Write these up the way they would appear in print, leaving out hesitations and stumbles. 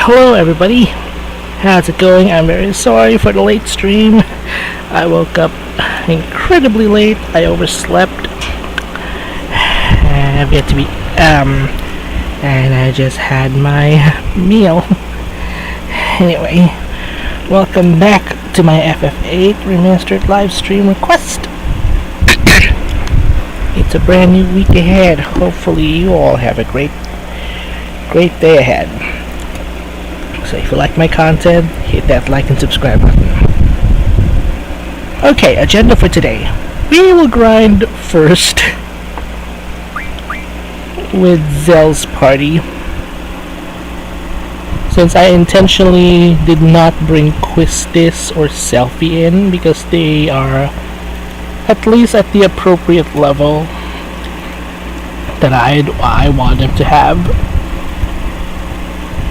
Hello everybody, how's it going? I'm very sorry for the late stream. I woke up incredibly late, I overslept. I've yet to be, and I just had my meal. Anyway, welcome back to my FF8 Remastered live stream request. It's a brand new week ahead. Hopefully you all have a great day ahead. So if you like my content, hit that like and subscribe button. Okay, agenda for today. We will grind first with Zell's party. Since I intentionally did not bring Quistis or Selfie in because they are at least at the appropriate level that I want them to have.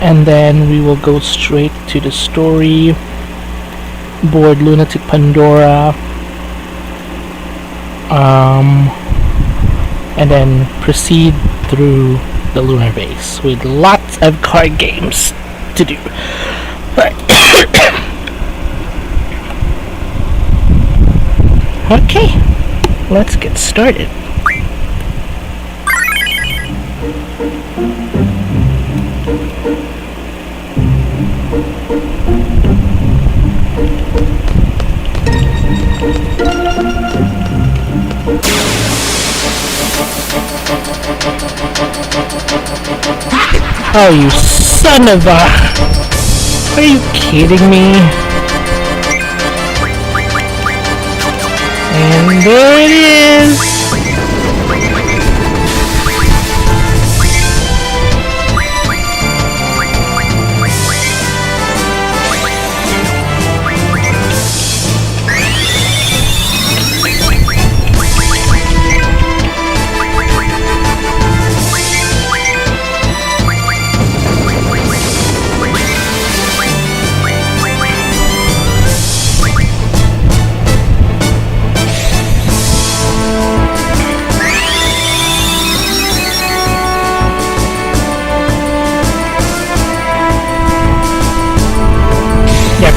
And then we will go straight to the story, board Lunatic Pandora, and then proceed through the Lunar Base with lots of card games to do. Okay, let's get started. Oh, you son of a... Are you kidding me? And there it is!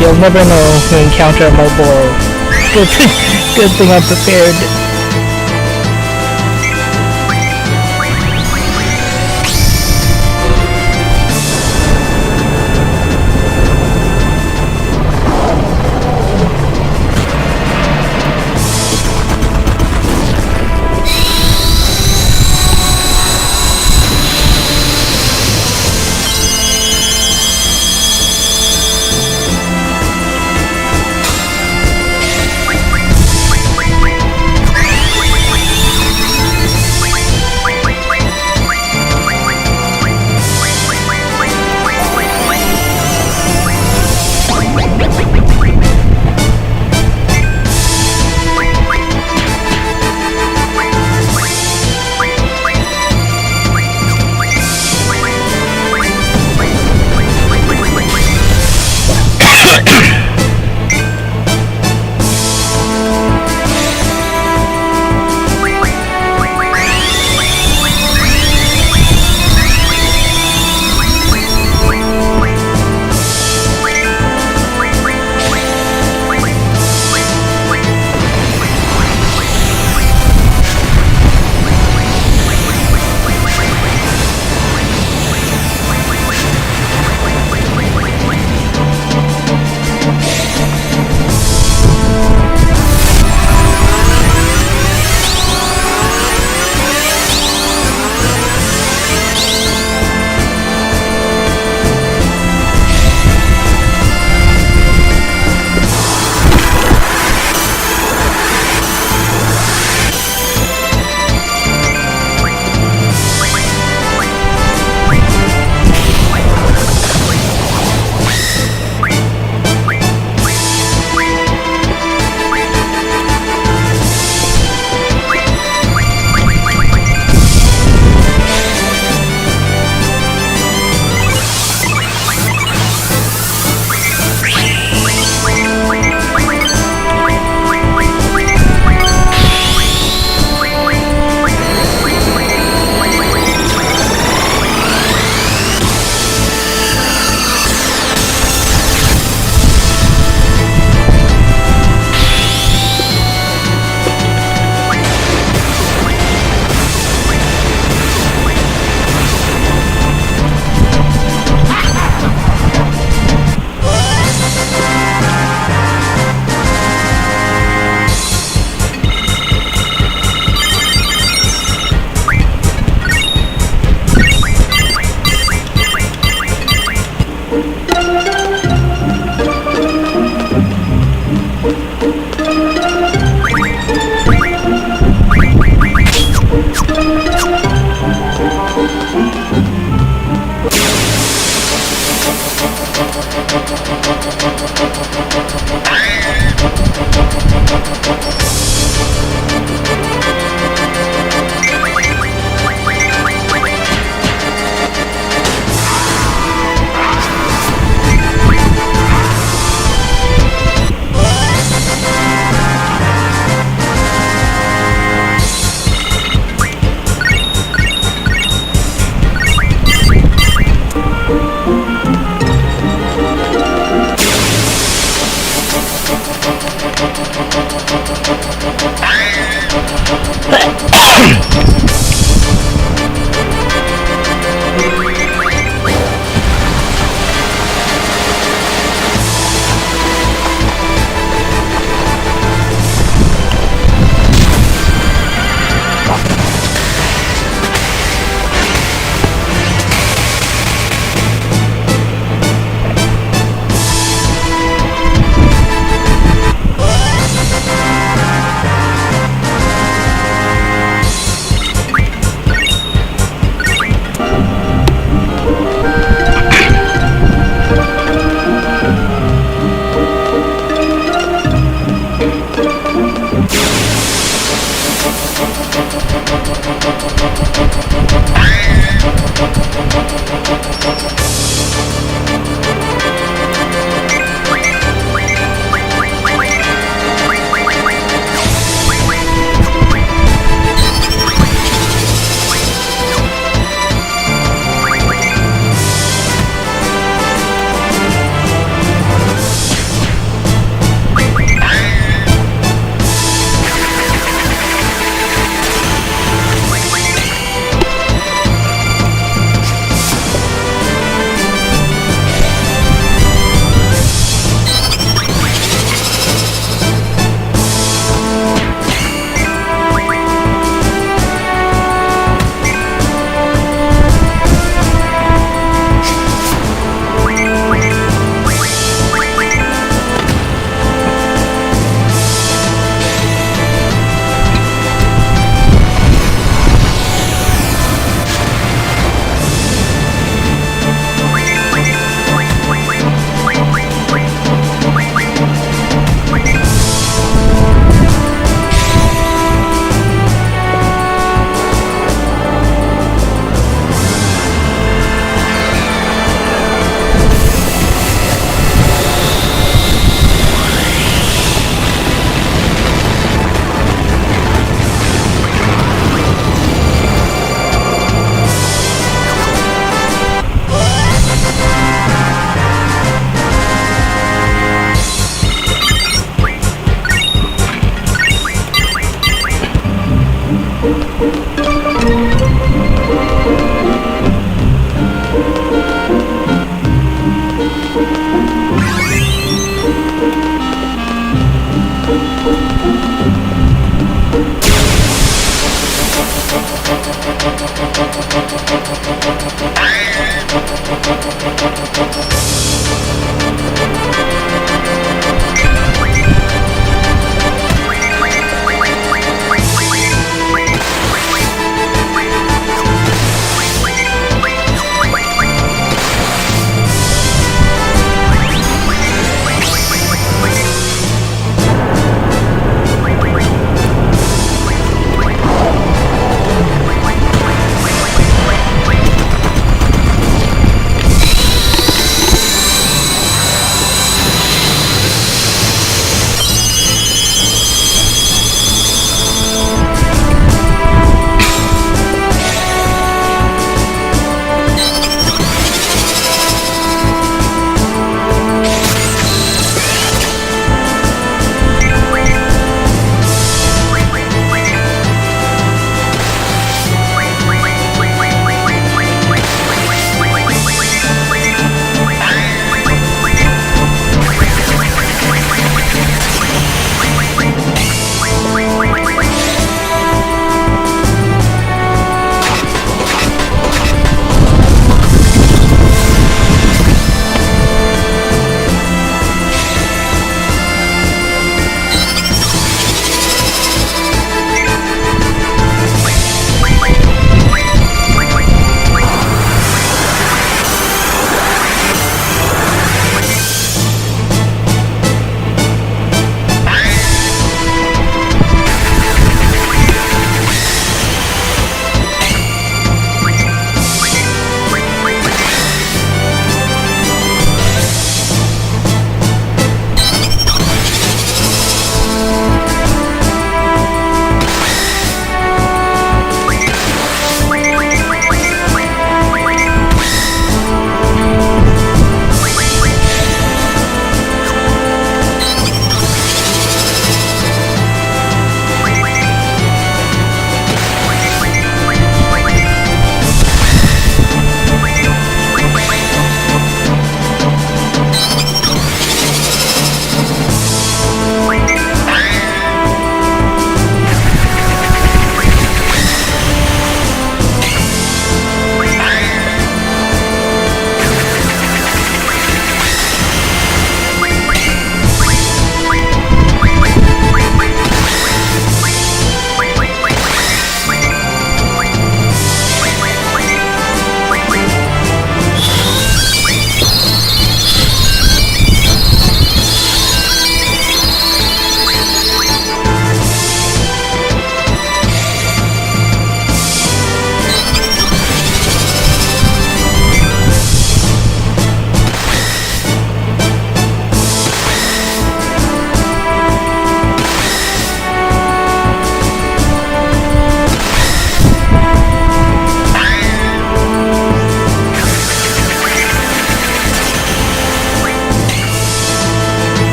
You'll never know to encounter a mobile. Good thing I'm prepared.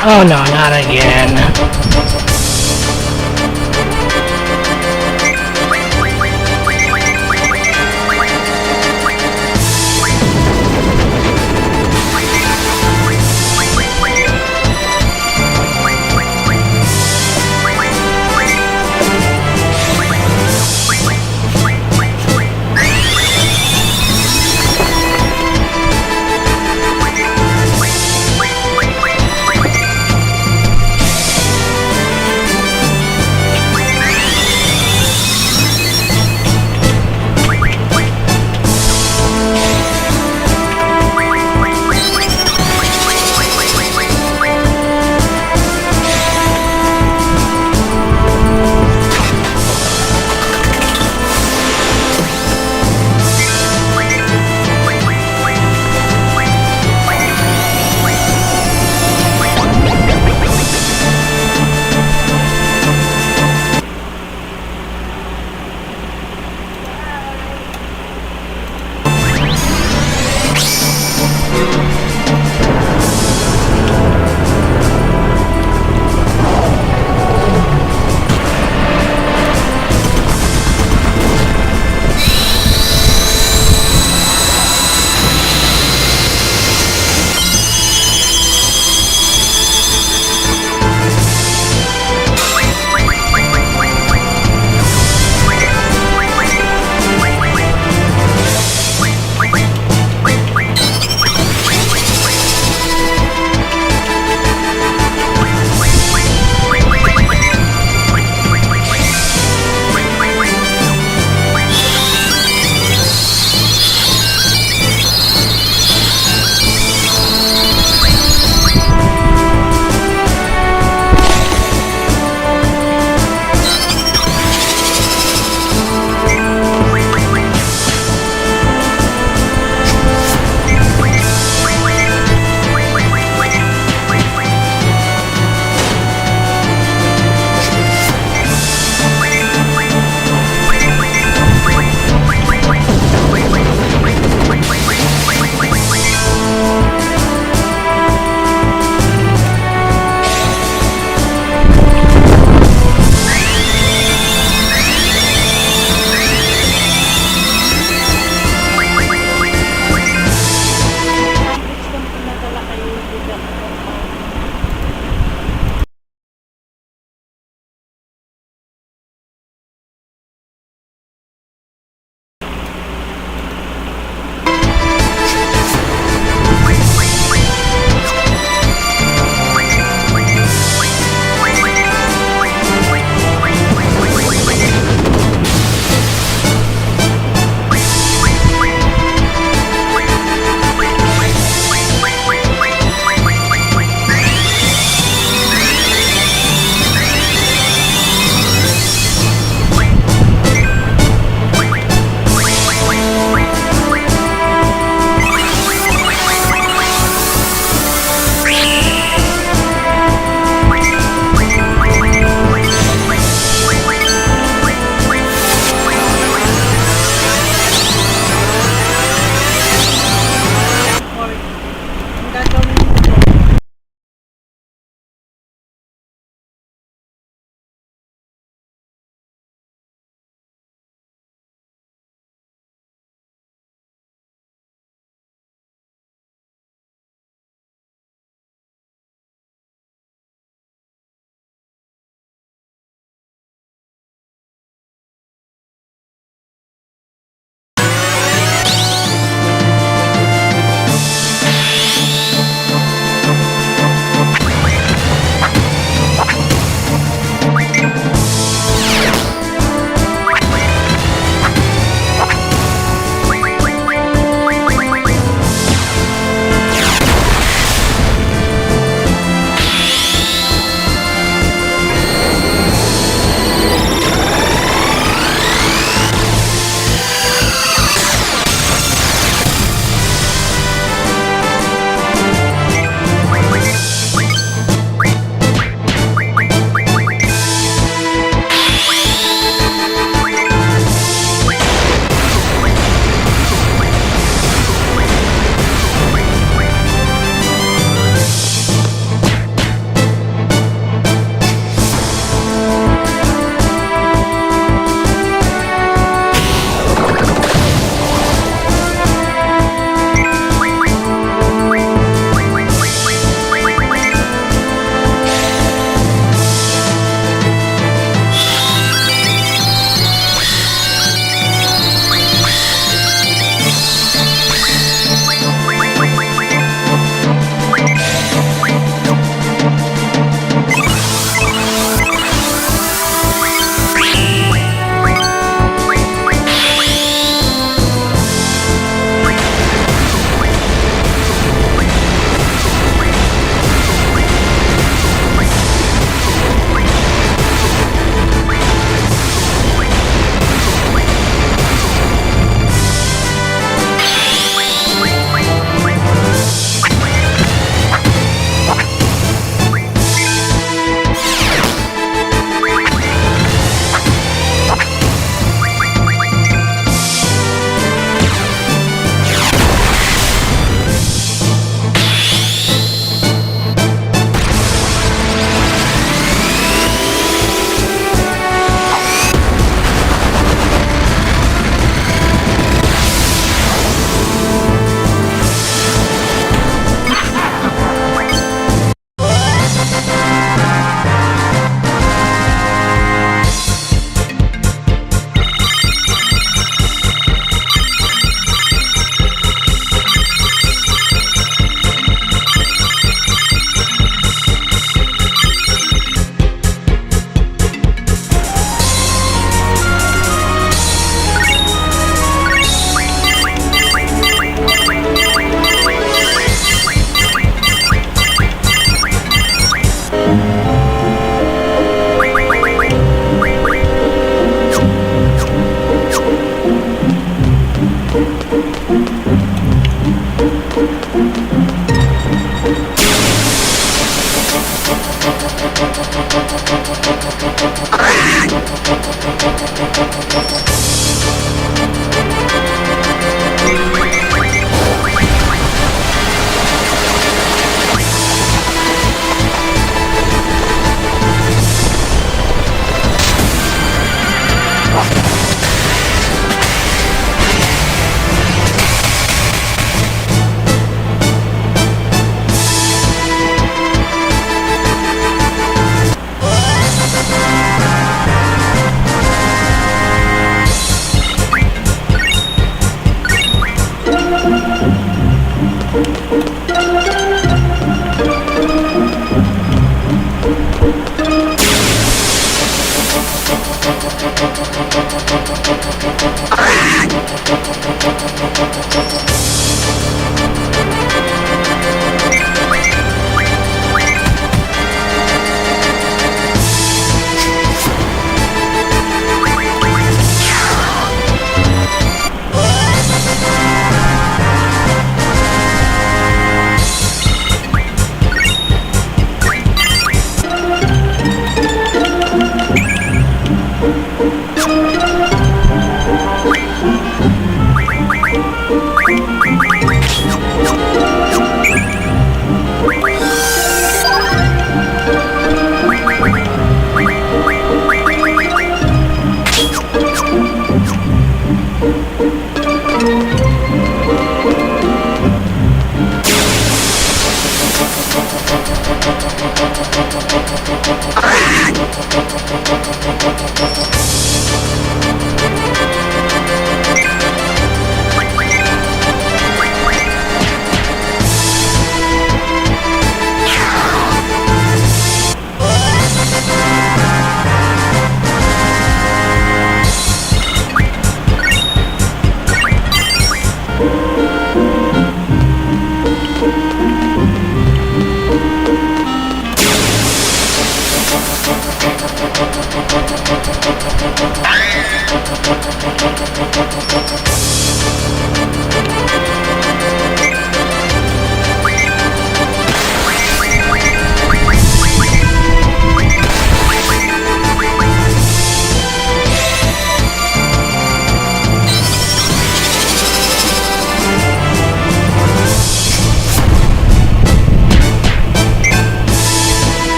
Oh no, not again.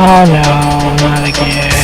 Oh no, not again.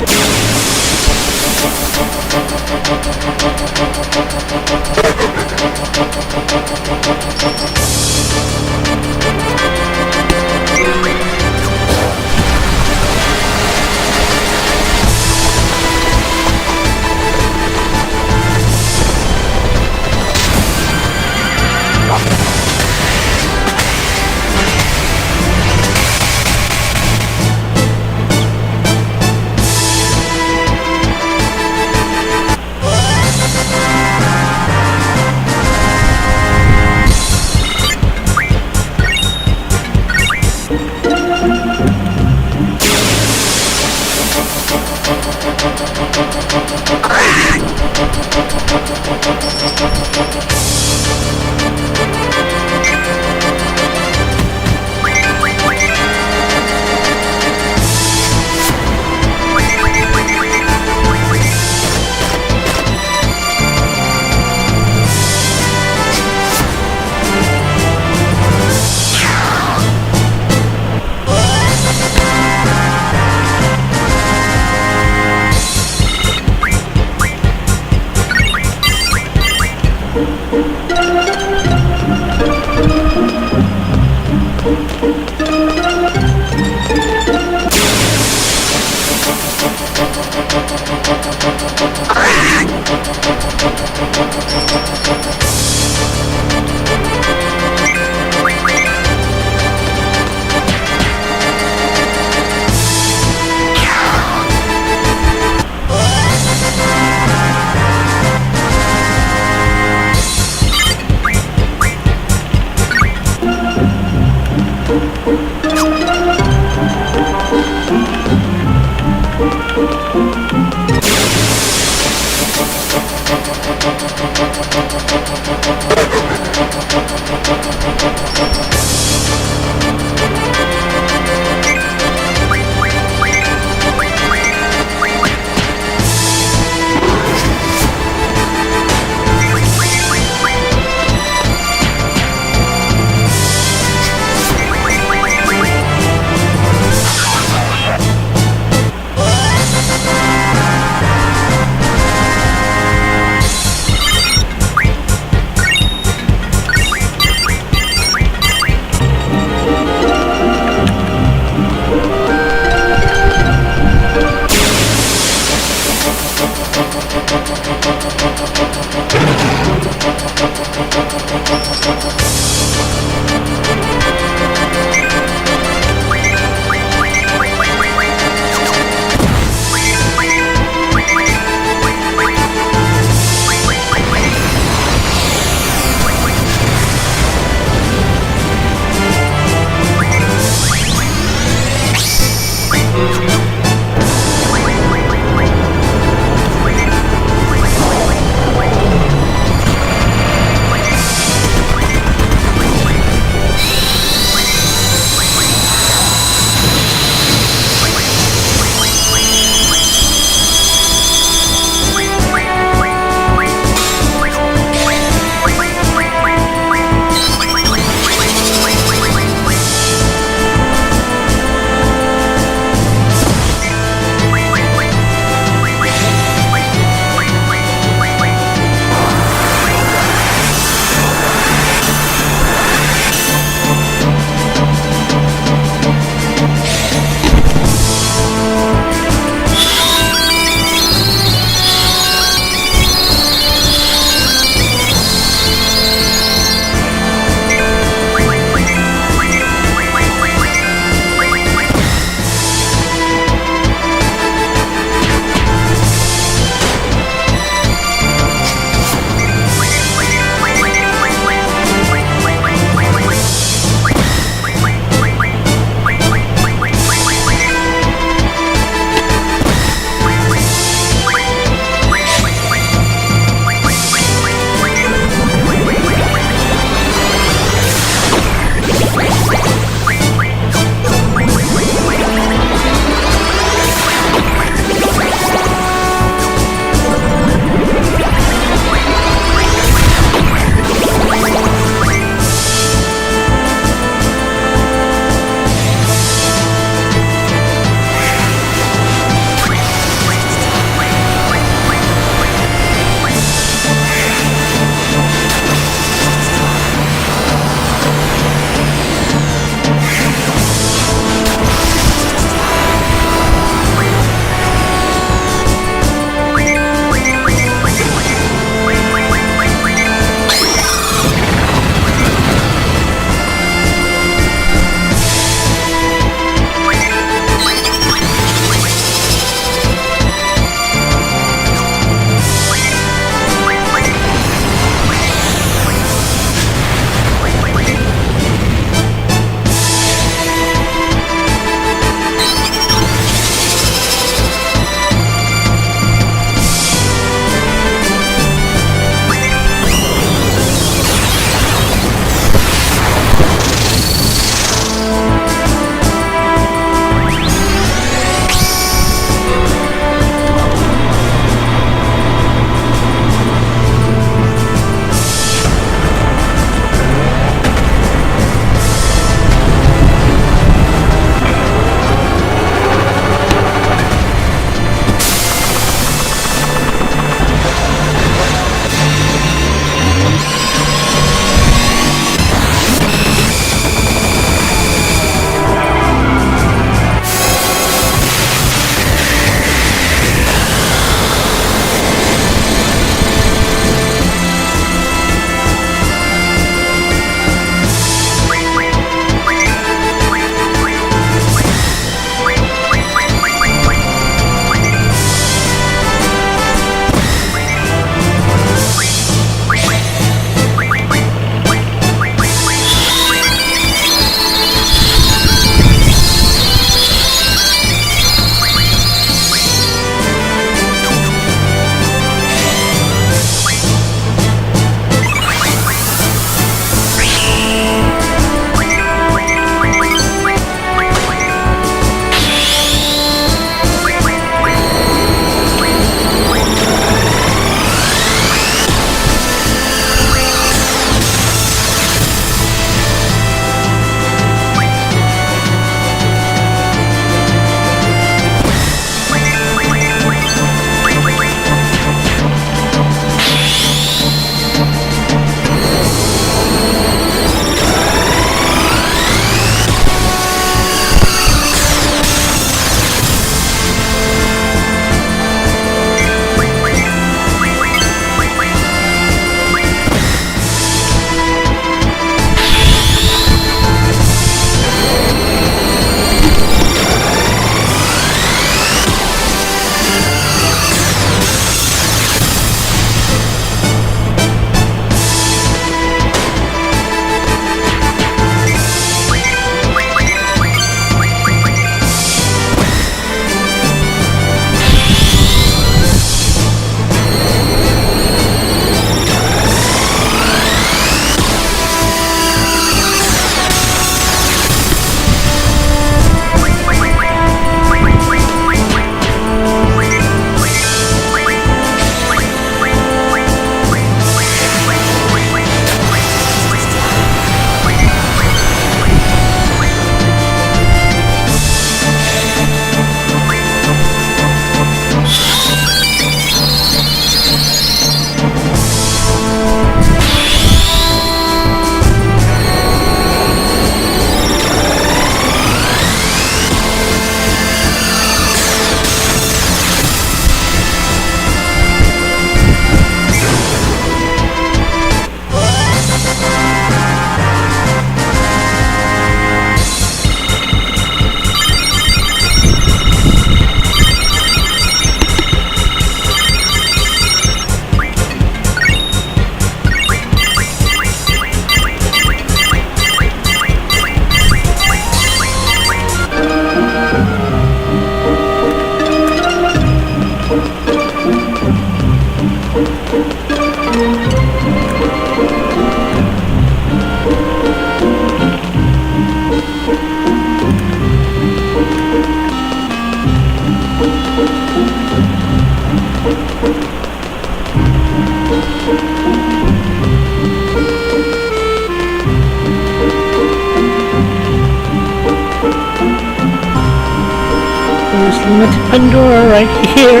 There's Lunatic Pandora right here.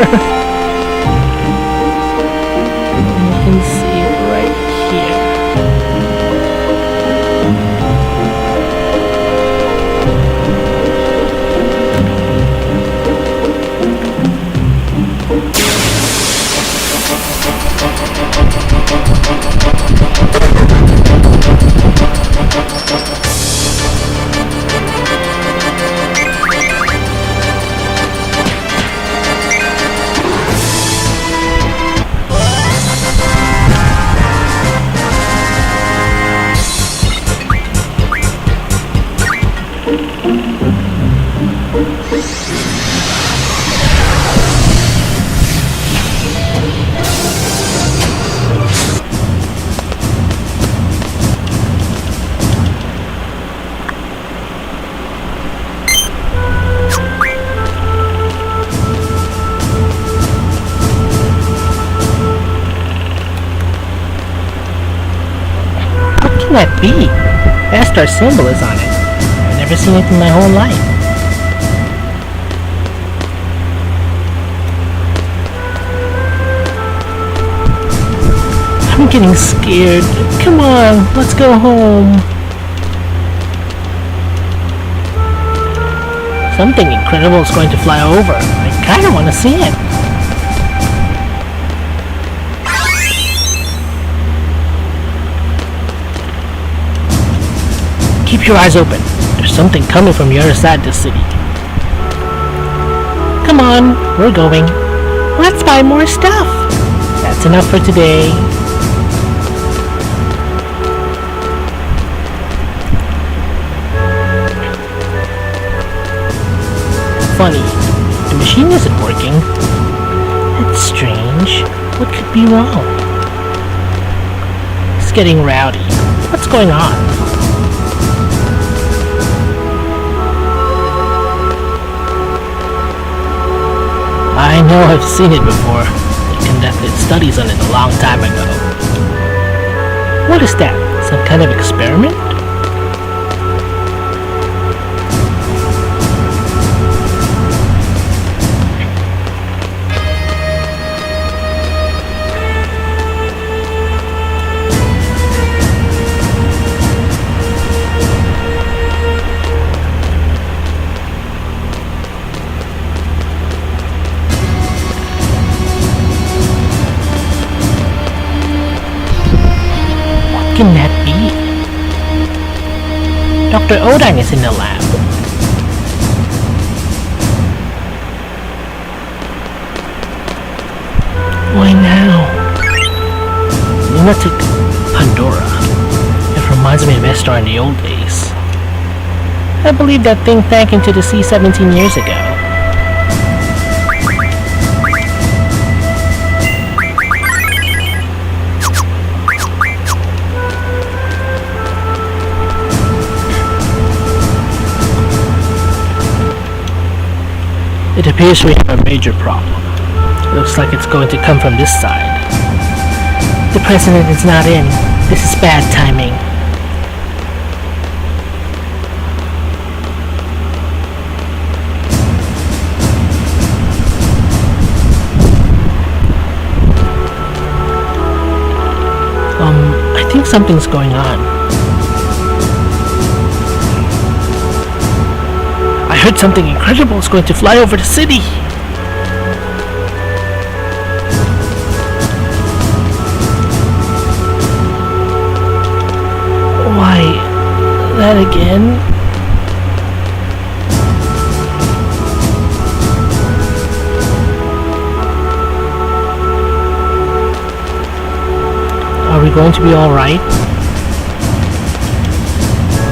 You can see it right here. What can that be? The star symbol is on it. I've never seen it in my whole life. I'm getting scared. Come on, let's go home. Something incredible is going to fly over. I kinda want to see it. Keep your eyes open. There's something coming from the other side of the city. Come on, we're going. Let's buy more stuff. That's enough for today. Funny, the machine isn't working. That's strange. What could be wrong? It's getting rowdy. What's going on? I know I've seen it before. They conducted studies on it a long time ago. What is that? Some kind of experiment? What can that be? Dr. Odang is in the lab. Why now? Lunatic Pandora. It reminds me of Estar in the old days. I believe that thing sank into the sea 17 years ago. It appears we have a major problem. Looks like it's going to come from this side. The president is not in. This is bad timing. I think something's going on. I heard something incredible is going to fly over the city. Why, that again? Are we going to be alright?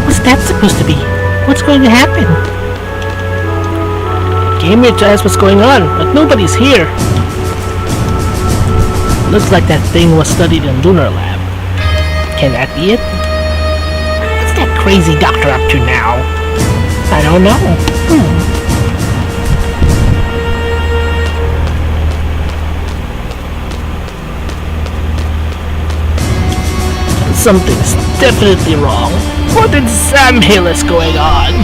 What's that supposed to be? What's going to happen? Came here to ask what's going on, but nobody's here. Looks like that thing was studied in Lunar Lab. Can that be it? What's that crazy doctor up to now? I don't know. Something's definitely wrong. What in Sam Hill is going on?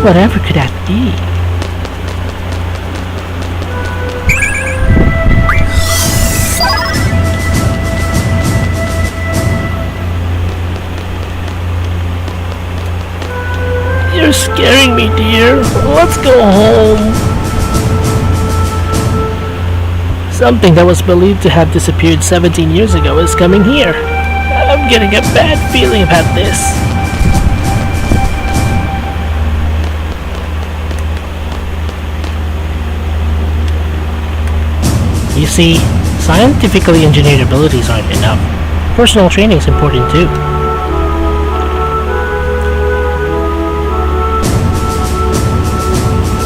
Whatever could that be? You're scaring me, dear. Let's go home. Something that was believed to have disappeared 17 years ago is coming here. I'm getting a bad feeling about this. You see, scientifically engineered abilities aren't enough. Personal training is important too.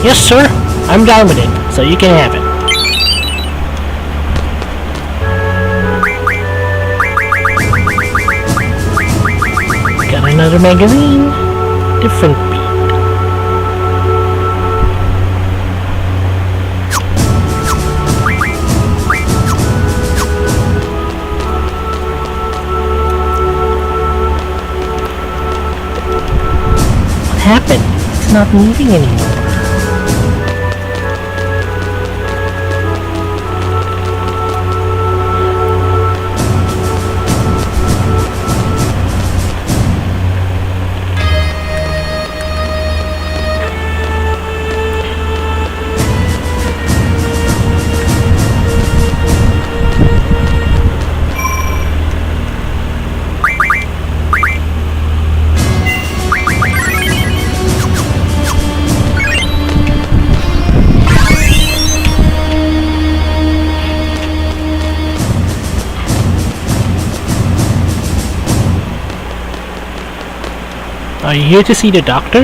Yes, sir. I'm down with it, so you can have it. Got another magazine. Different beat. What happened? It's not moving anymore. Are you here to see the doctor?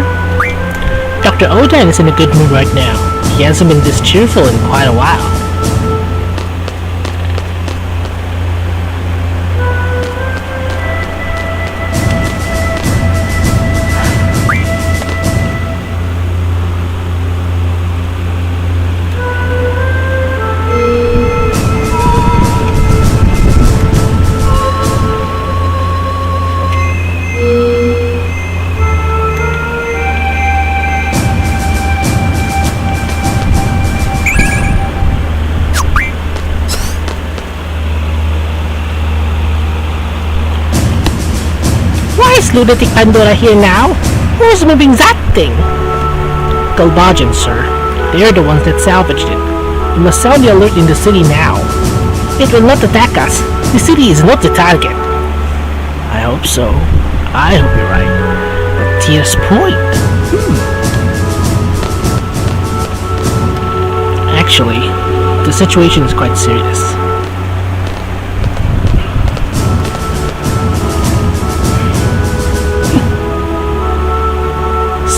Dr. Odan is in a good mood right now. He hasn't been this cheerful in quite a while. Lunatic Pandora here now? Who's moving that thing? Galbajan, sir. They're the ones that salvaged it. We must sound the alert in the city now. It will not attack us. The city is not the target. I hope so. I hope you're right. But Tia's point. Actually, the situation is quite serious.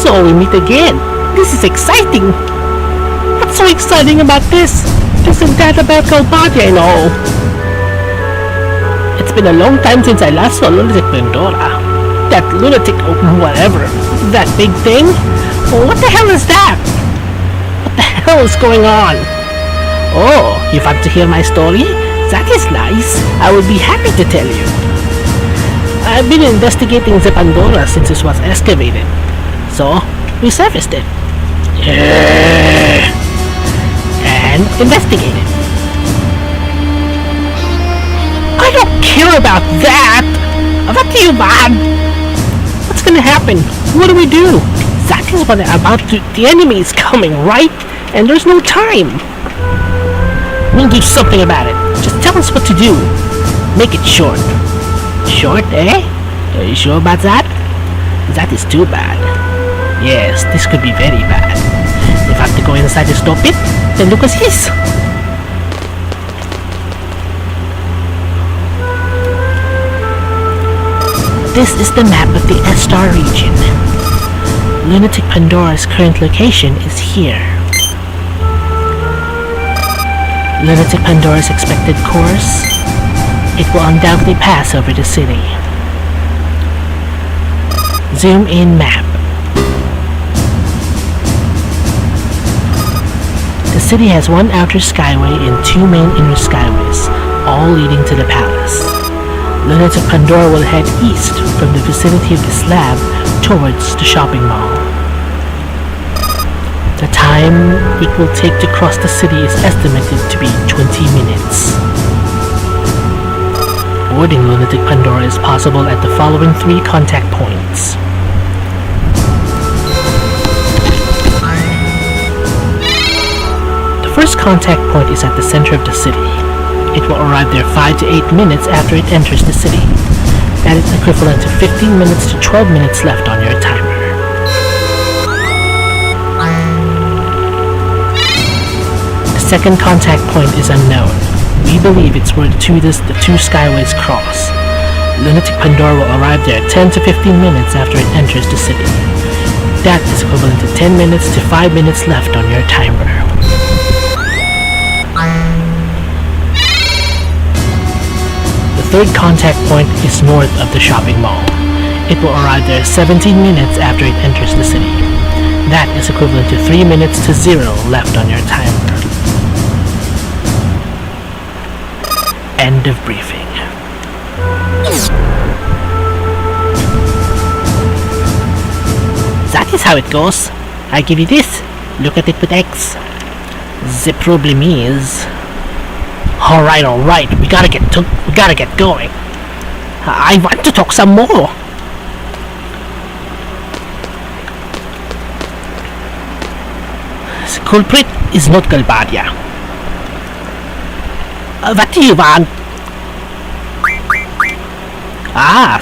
So we meet again. This is exciting. What's so exciting about this? Isn't that about Galbadia and all? It's been a long time since I last saw Lunatic Pandora. That lunatic whatever. That big thing? What the hell is that? What the hell is going on? Oh, you want to hear my story? That is nice. I will be happy to tell you. I've been investigating the Pandora since it was excavated. So, we surfaced it. And investigated. I don't care about that! What do you want? What's gonna happen? What do we do? That is what I'm about to... The enemy is coming, right? And there's no time. We'll do something about it. Just tell us what to do. Make it short. Short, eh? Are you sure about that? That is too bad. Yes, this could be very bad. If I have to go inside the store pit, then look at this. This is the map of the S-Star region. Lunatic Pandora's current location is here. Lunatic Pandora's expected course, it will undoubtedly pass over the city. Zoom in map. The city has one outer skyway and two main inner skyways, all leading to the palace. Lunatic Pandora will head east from the vicinity of this lab towards the shopping mall. time it will take to cross the city is estimated to be 20 minutes. Boarding Lunatic Pandora is possible at the following 3 contact points. The first contact point is at the center of the city. It will arrive there 5 to 8 minutes after it enters the city. That is equivalent to 15 minutes to 12 minutes left on your timer. The second contact point is unknown. We believe it's where the two skyways cross. Lunatic Pandora will arrive there 10 to 15 minutes after it enters the city. That is equivalent to 10 minutes to 5 minutes left on your timer. The third contact point is north of the shopping mall. It will arrive there 17 minutes after it enters the city. That is equivalent to 3 minutes to 0 left on your timer. End of briefing. That is how it goes. I give you this. Look at it with X. The problem is... Alright, we gotta get going. I want to talk some more. The culprit is not Galbadia. What do you want?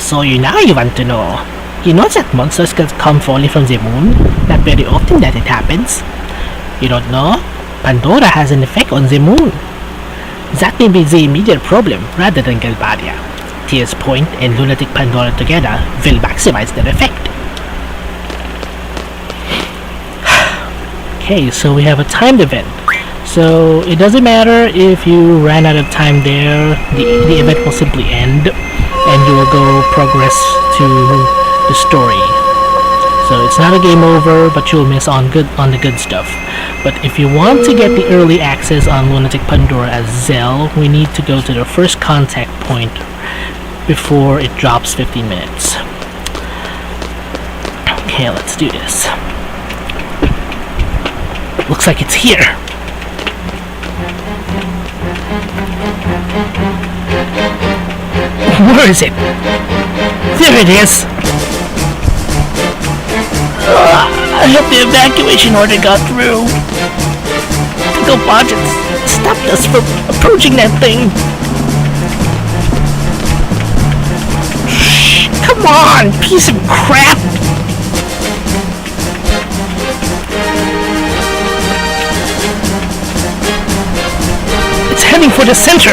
So you want to know. You know that monsters can come falling from the moon? Not very often that it happens. You don't know? Pandora has an effect on the moon. That may be the immediate problem rather than Galbadia. Tears Point and Lunatic Pandora together will maximize their effect. Okay, so we have a timed event. So it doesn't matter if you ran out of time there, the event will simply end and you will go progress to the story. So it's not a game over, but you'll miss on the good stuff. But if you want to get the early access on Lunatic Pandora as Zell, we need to go to the first contact point before it drops 15 minutes. Okay, let's do this. Looks like it's here. Where is it? There it is! I hope the evacuation order got through. The Galbadians stopped us from approaching that thing. Shh, come on, piece of crap! It's heading for the center.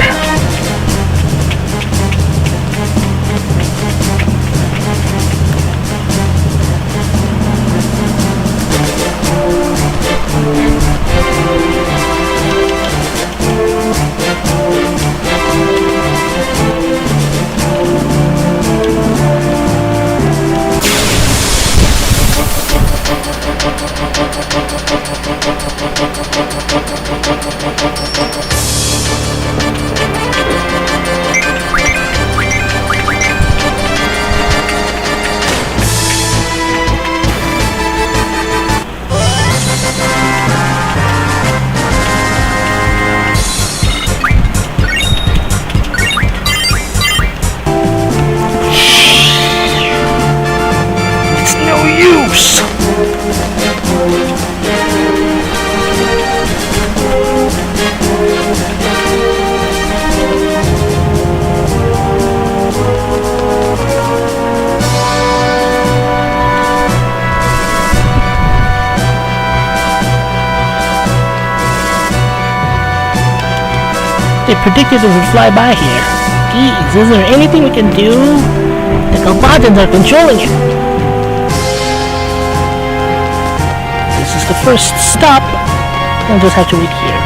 They predicted it would fly by here. Geez, is there anything we can do? The Galbadians are controlling it. This is the first stop. I'll just have to wait here.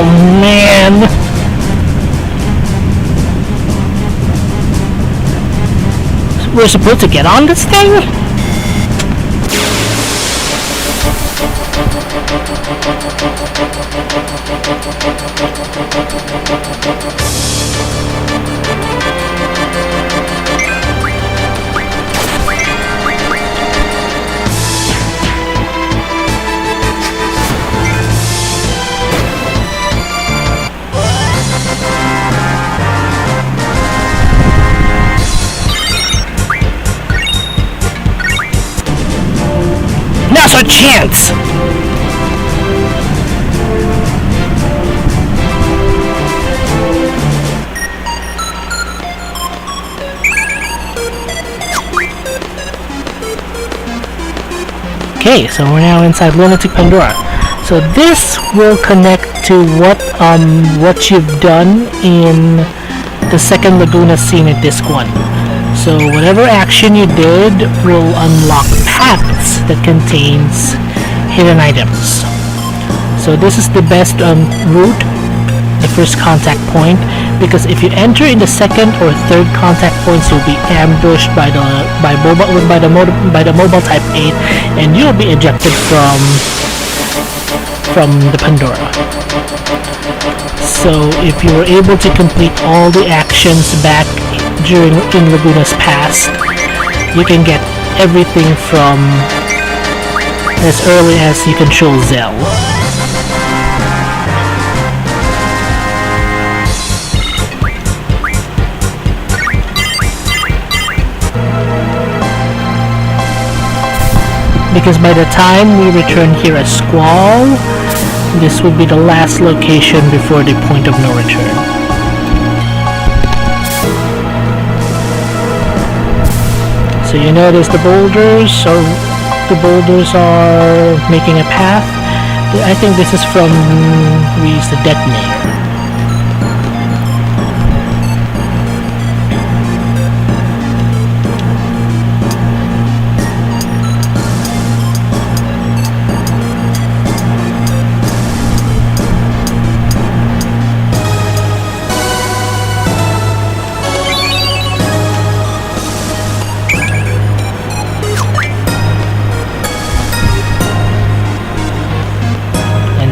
Oh man! We're supposed to get on this thing? Now's our chance! Okay, so we're now inside Lunatic Pandora. So this will connect to what you've done in the second Laguna scene at Disc 1. So whatever action you did will unlock paths that contains hidden items. So this is the best route, the first contact point, because if you enter in the second or third contact points, you'll be ambushed by the mobile type 8, and you'll be ejected from the Pandora. So if you were able to complete all the actions back in Laguna's past, you can get everything from as early as you control Zell. Because by the time we return here as Squall, this will be the last location before the point of no return. So you notice the boulders are making a path. I think this is from we use the detonator.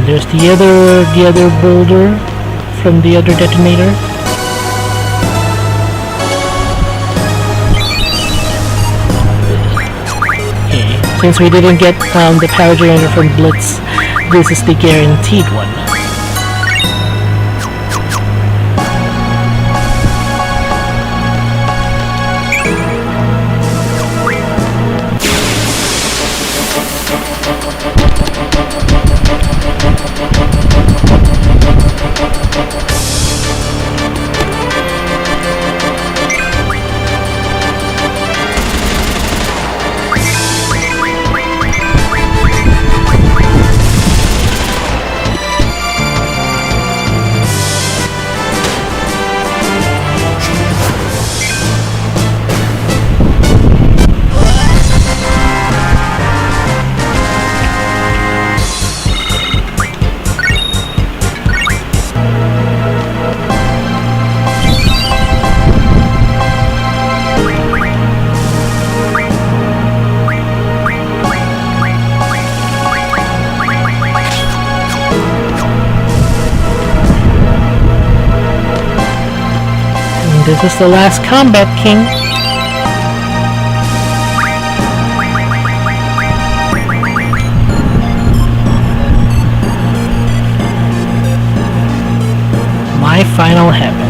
There's the other boulder from the other detonator. Okay, since we didn't get the power generator from Blitz, this is the guaranteed one. This is the last combat king. My final heaven.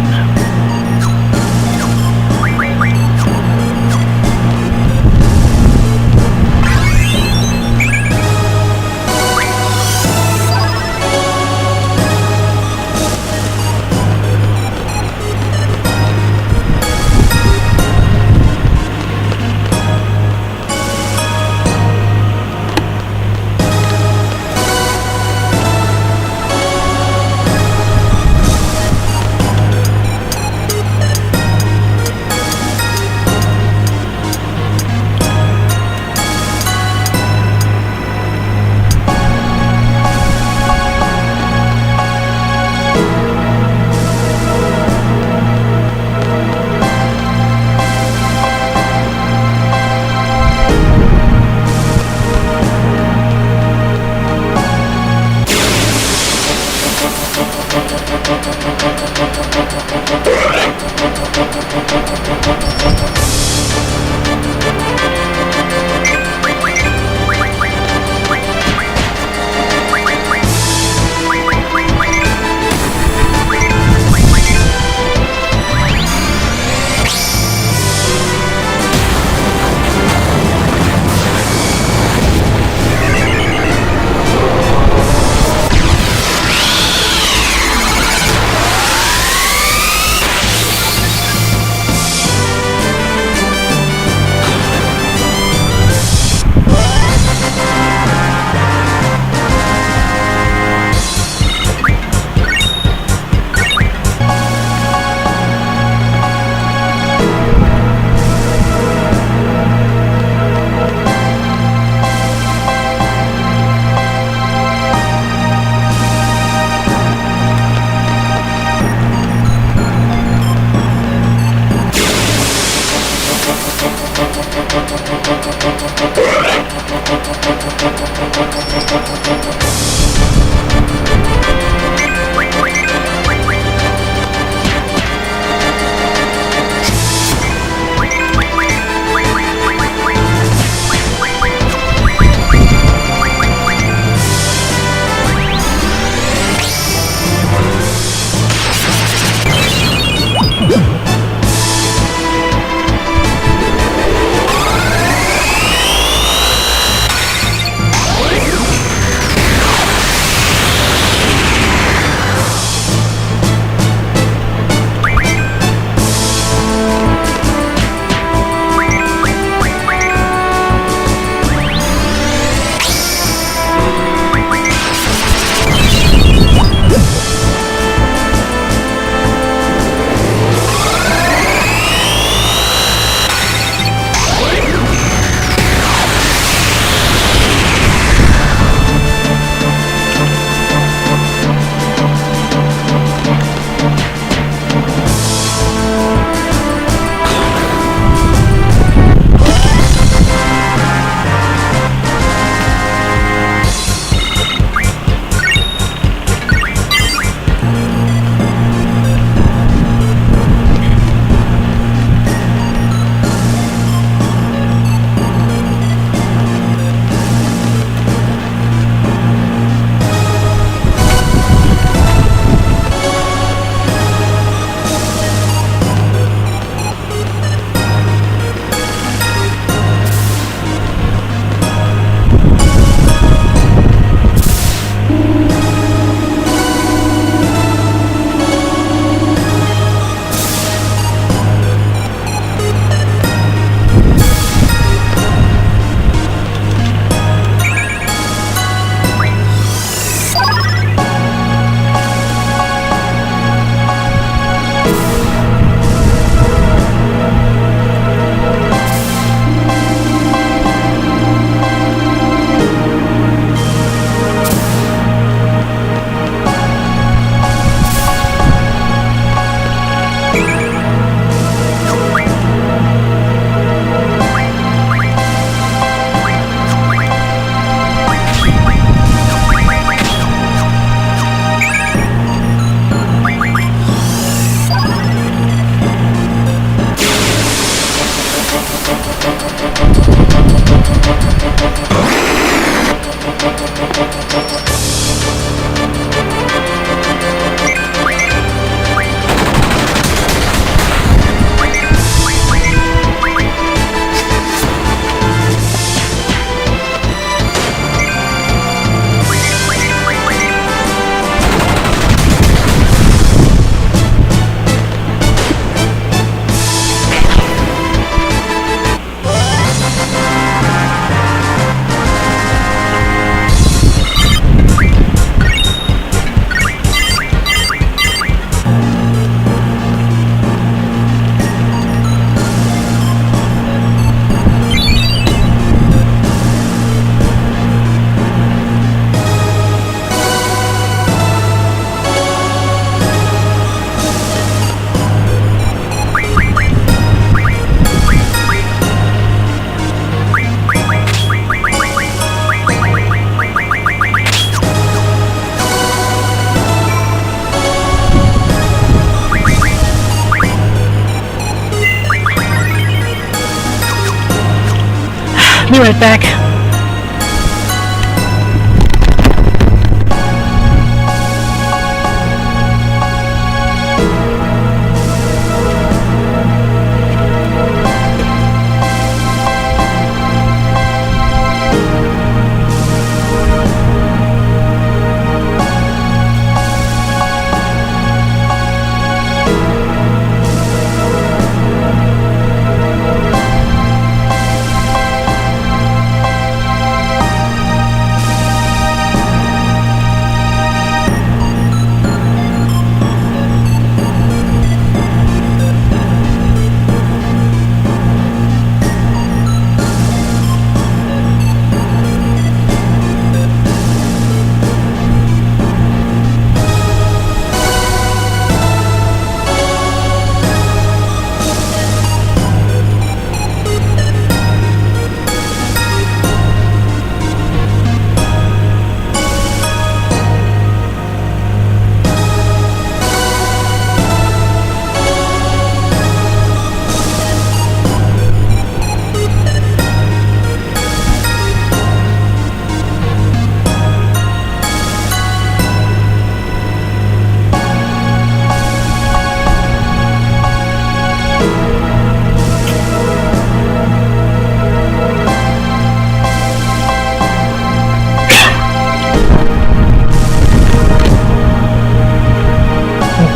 be right back.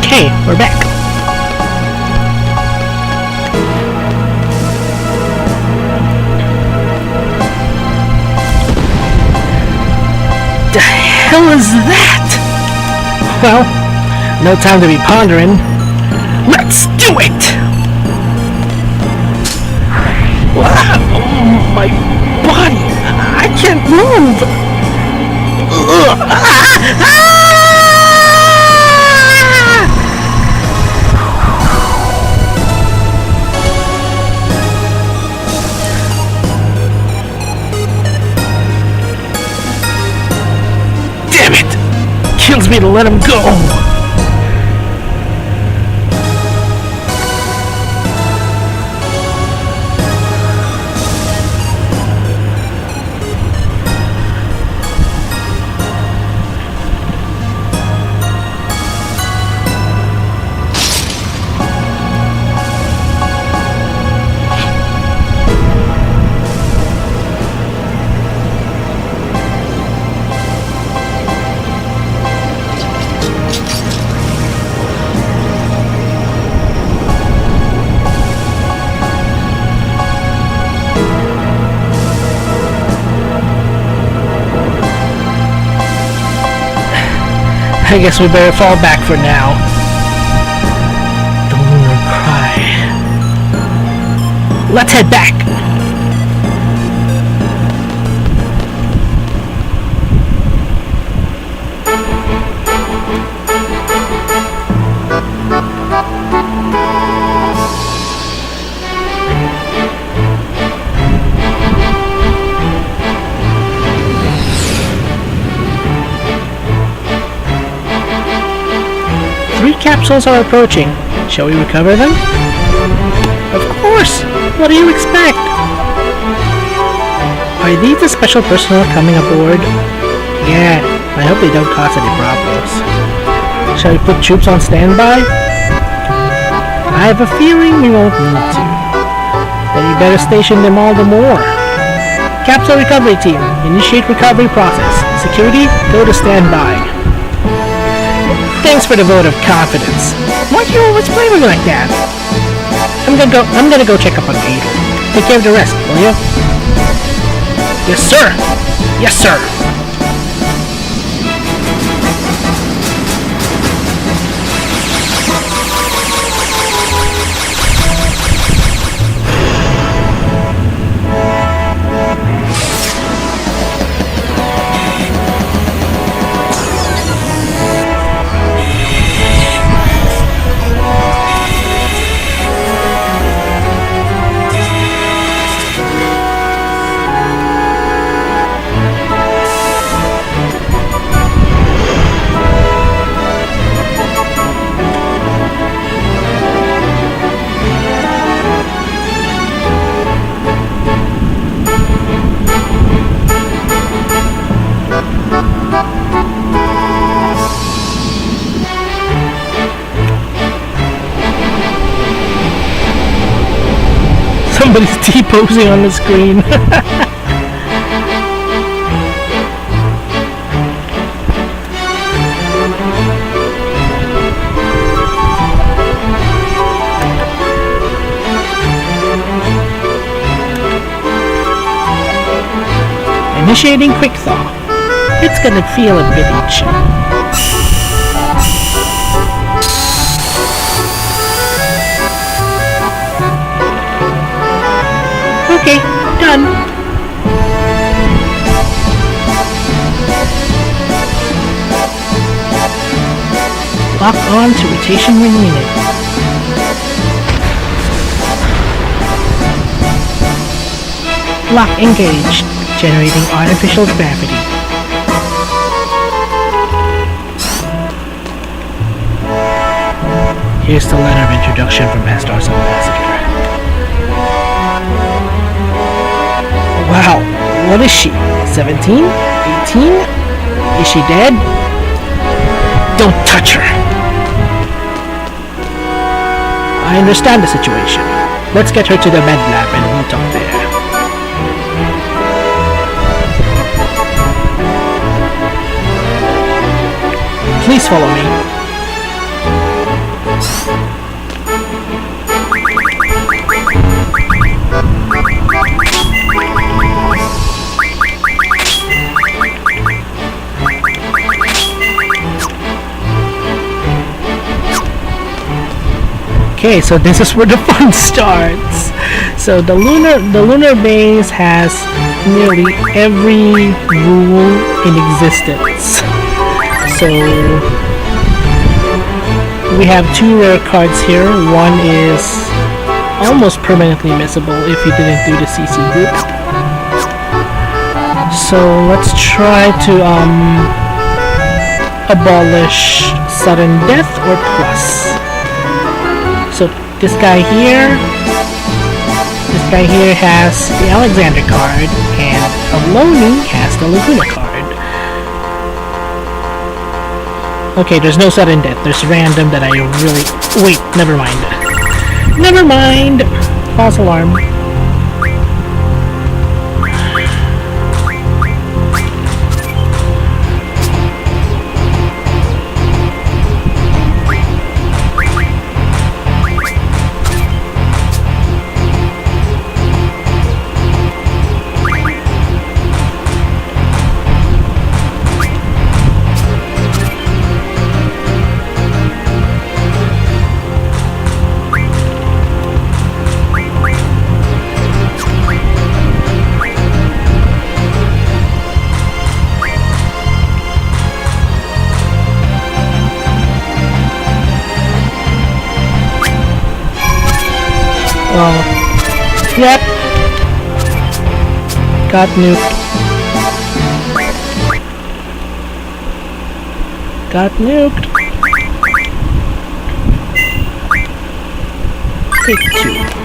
Okay, we're back. The hell is that? Well, no time to be pondering. Let's do it! Oh, my body! I can't move! Damn it! Kills me to let him go! I guess we better fall back for now. The Lunar Cry. Let's head back! 3 capsules are approaching. Shall we recover them? Of course! What do you expect? Are these the special personnel coming aboard? Yeah, I hope they don't cause any problems. Shall we put troops on standby? I have a feeling we won't need to. Then you better station them all the more. Capsule recovery team, initiate recovery process. Security, go to standby. Thanks for the vote of confidence. Why do you always play me like that? I'm gonna go check up on Ada. Take care of the rest, will you? Yes, sir! Yes, sir! Somebody's T-posing on the screen. Initiating quick thaw. It's gonna feel a bit itchy. Okay, done. Lock on to rotation when needed. Lock engaged, generating artificial gravity. Here's the letter of introduction from Astar's ambassador. Wow, what is she? 17? 18? Is she dead? Don't touch her! I understand the situation. Let's get her to the med lab and we'll talk there. Please follow me. Okay, so this is where the fun starts. So the lunar base has nearly every rule in existence. So we have two rare cards here. One is almost permanently missable if you didn't do the CC group. So let's try to abolish sudden death or plus. So this guy here has the Alexander card, and Aloni has the Laguna card. Okay, there's no sudden death. There's random that I really... Wait, never mind. Never mind! False alarm. Yep. Got nuked. Got nuked. Take 2.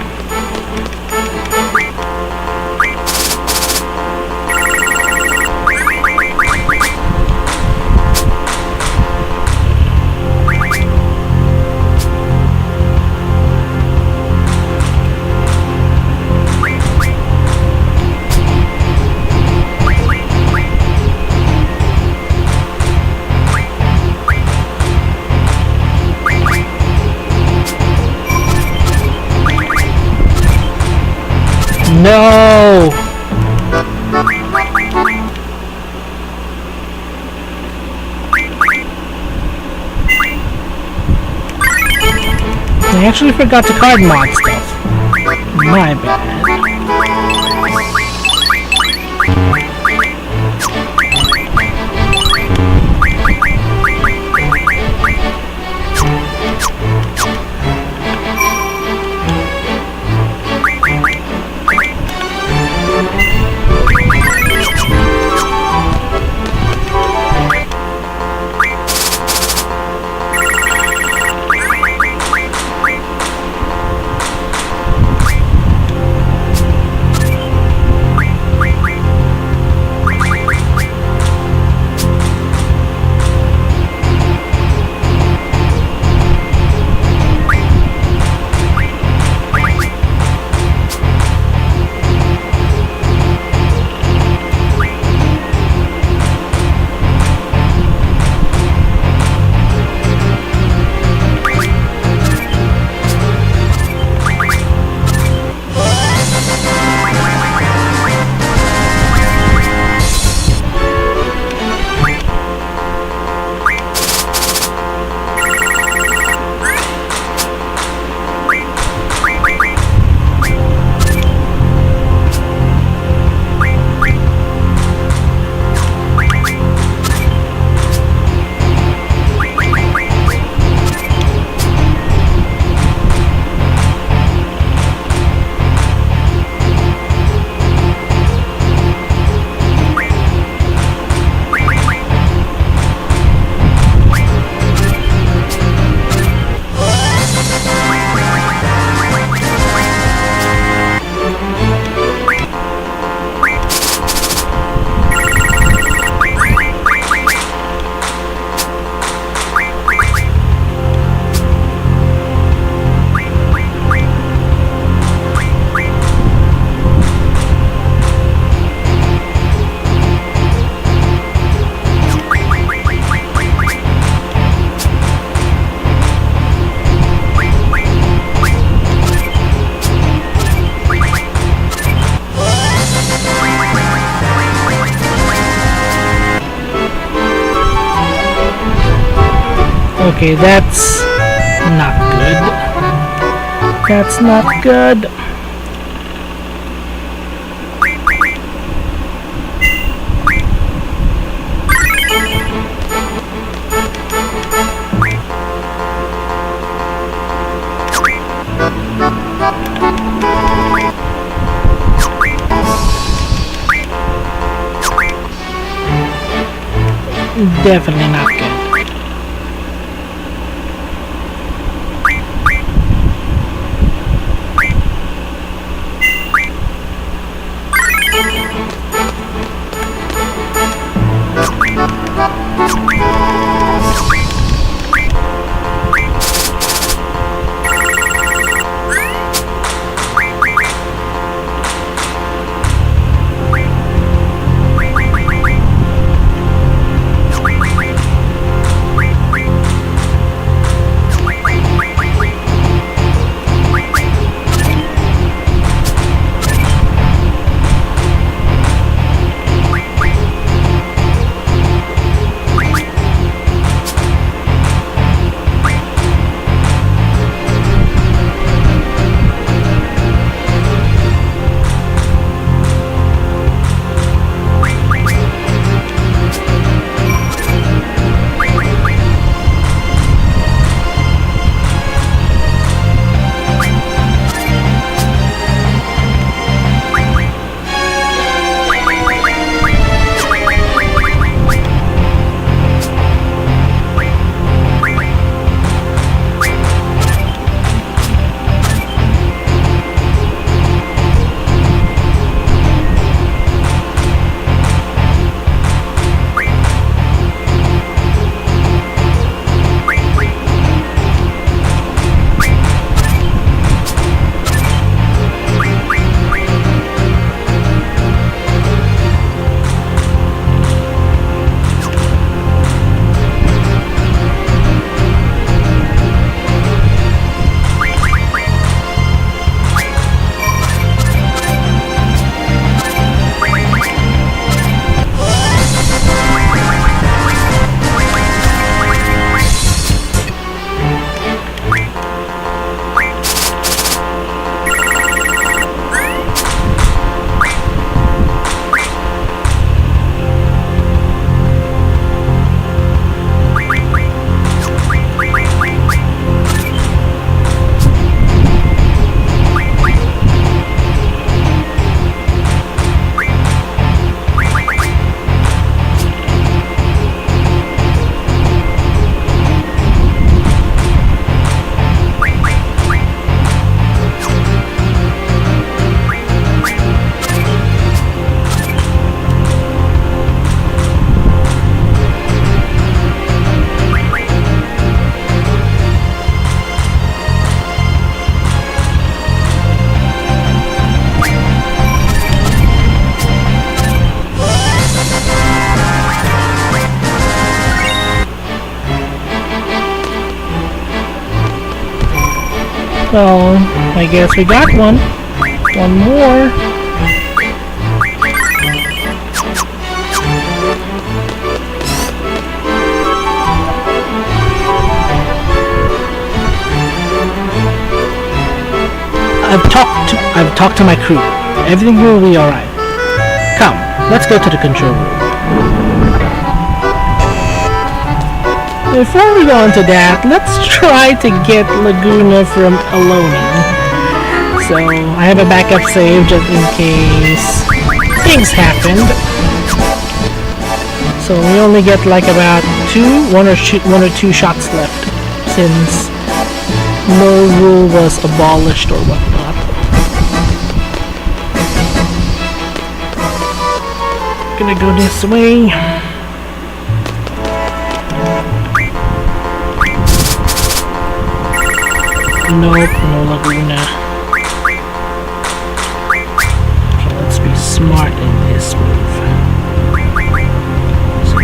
No! I actually forgot to card mod stuff. My bad. Okay, that's not good. That's not good. Definitely not good. Well, I guess we got one. One more. I've talked to my crew. Everything will be alright. Come, let's go to the control room. Before we go into that, let's try to get Laguna from Alonia. So, I have a backup save just in case things happened. So we only get like about one or two shots left since no rule was abolished or whatnot. Gonna go this way. Nope, no Laguna. Okay, let's be smart in this move. So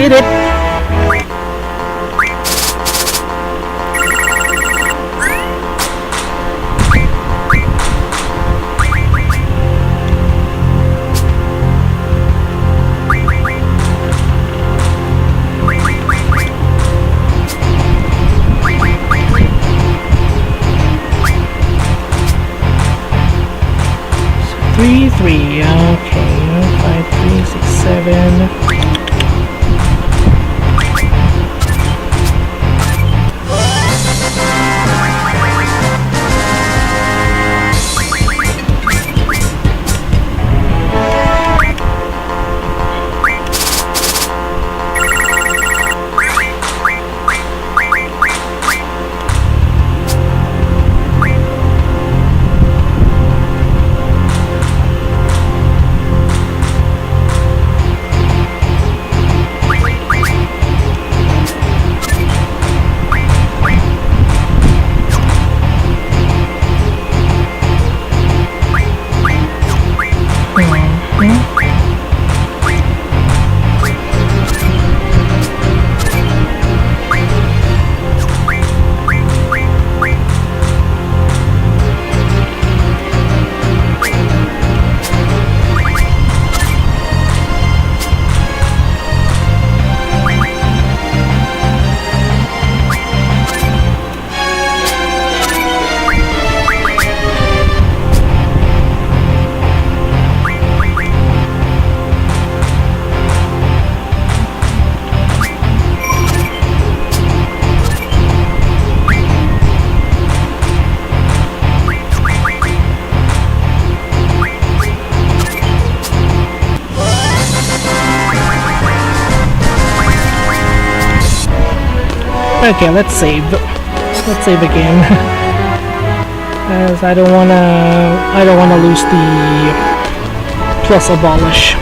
did it! Three, okay, 5, 3, 6, 7. Okay, let's save. Let's save again. As I don't wanna lose the plus abolish.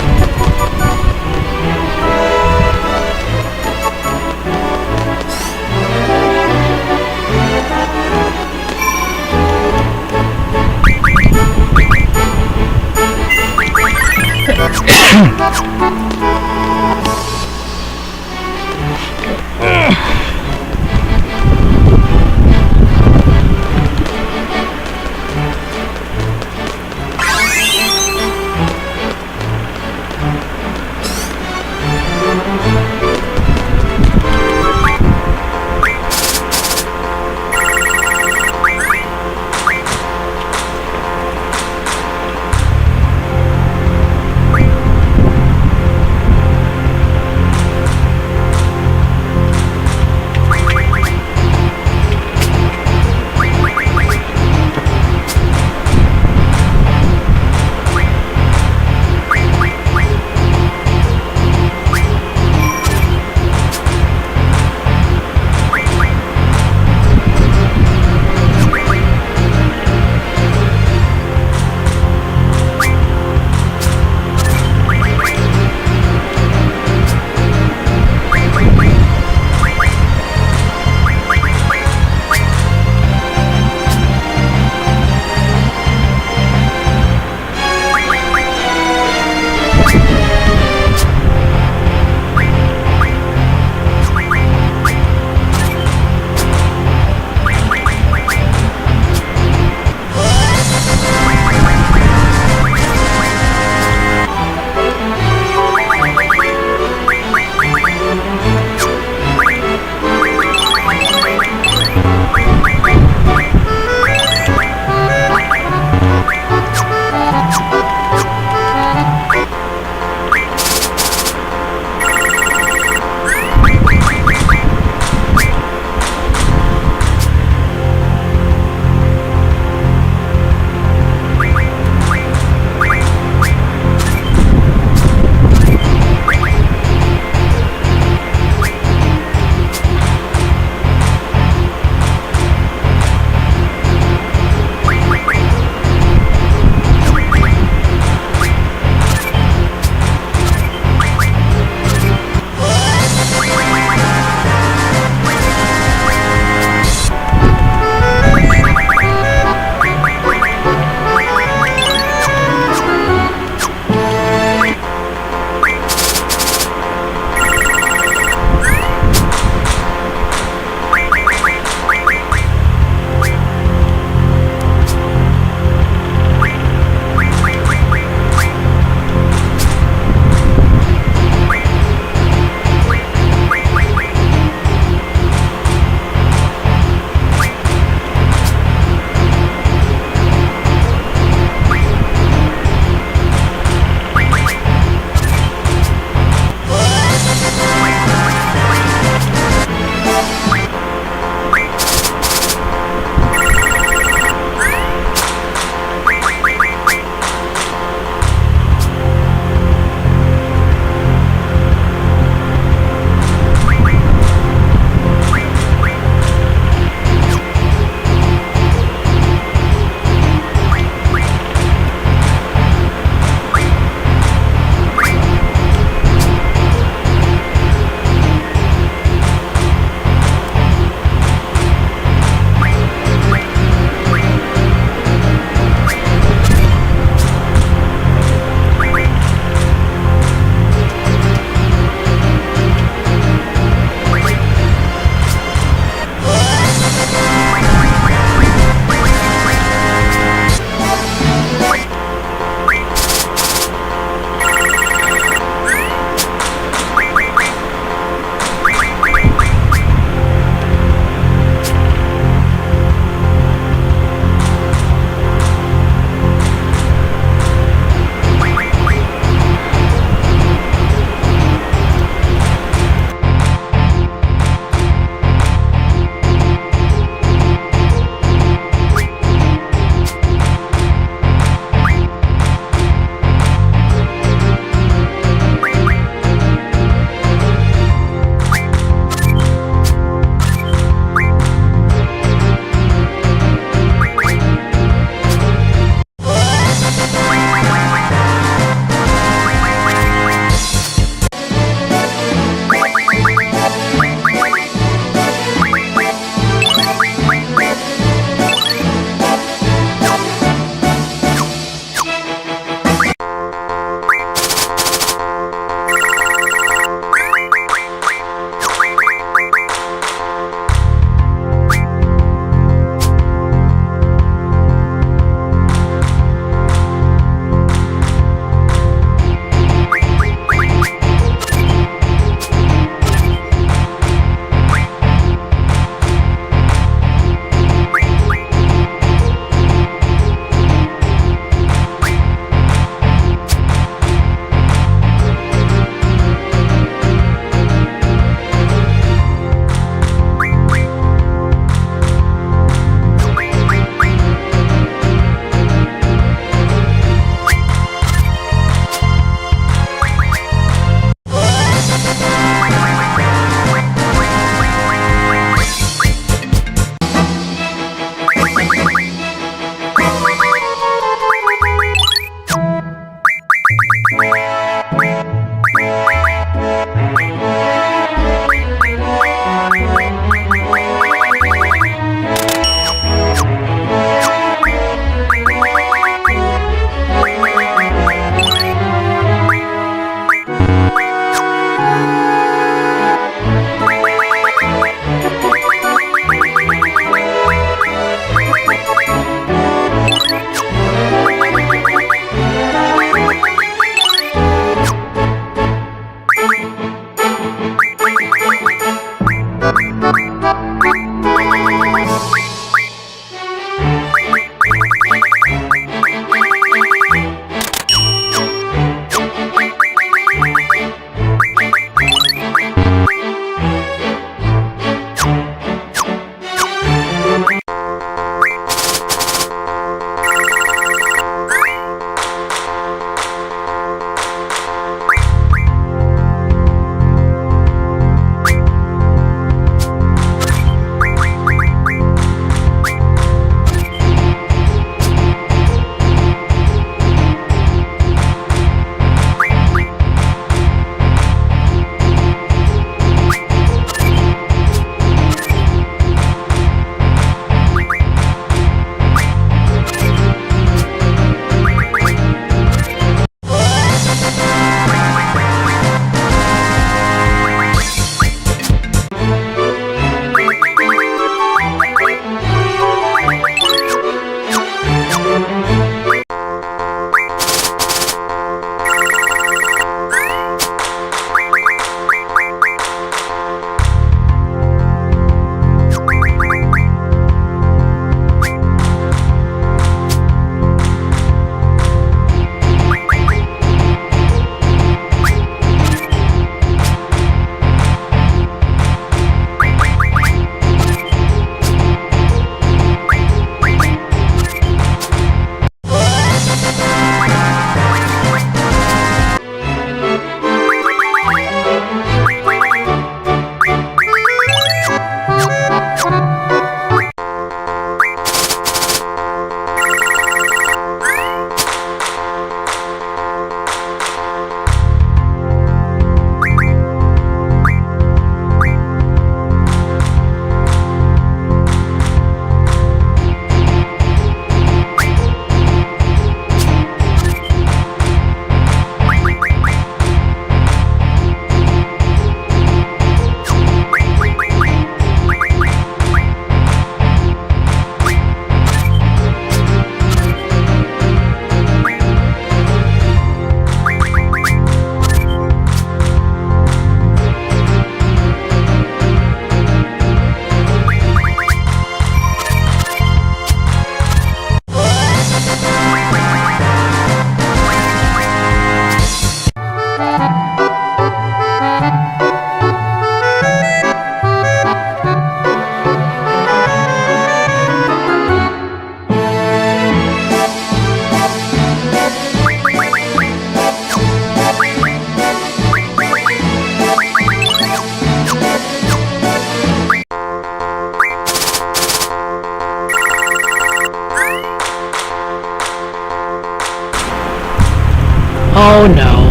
Oh no.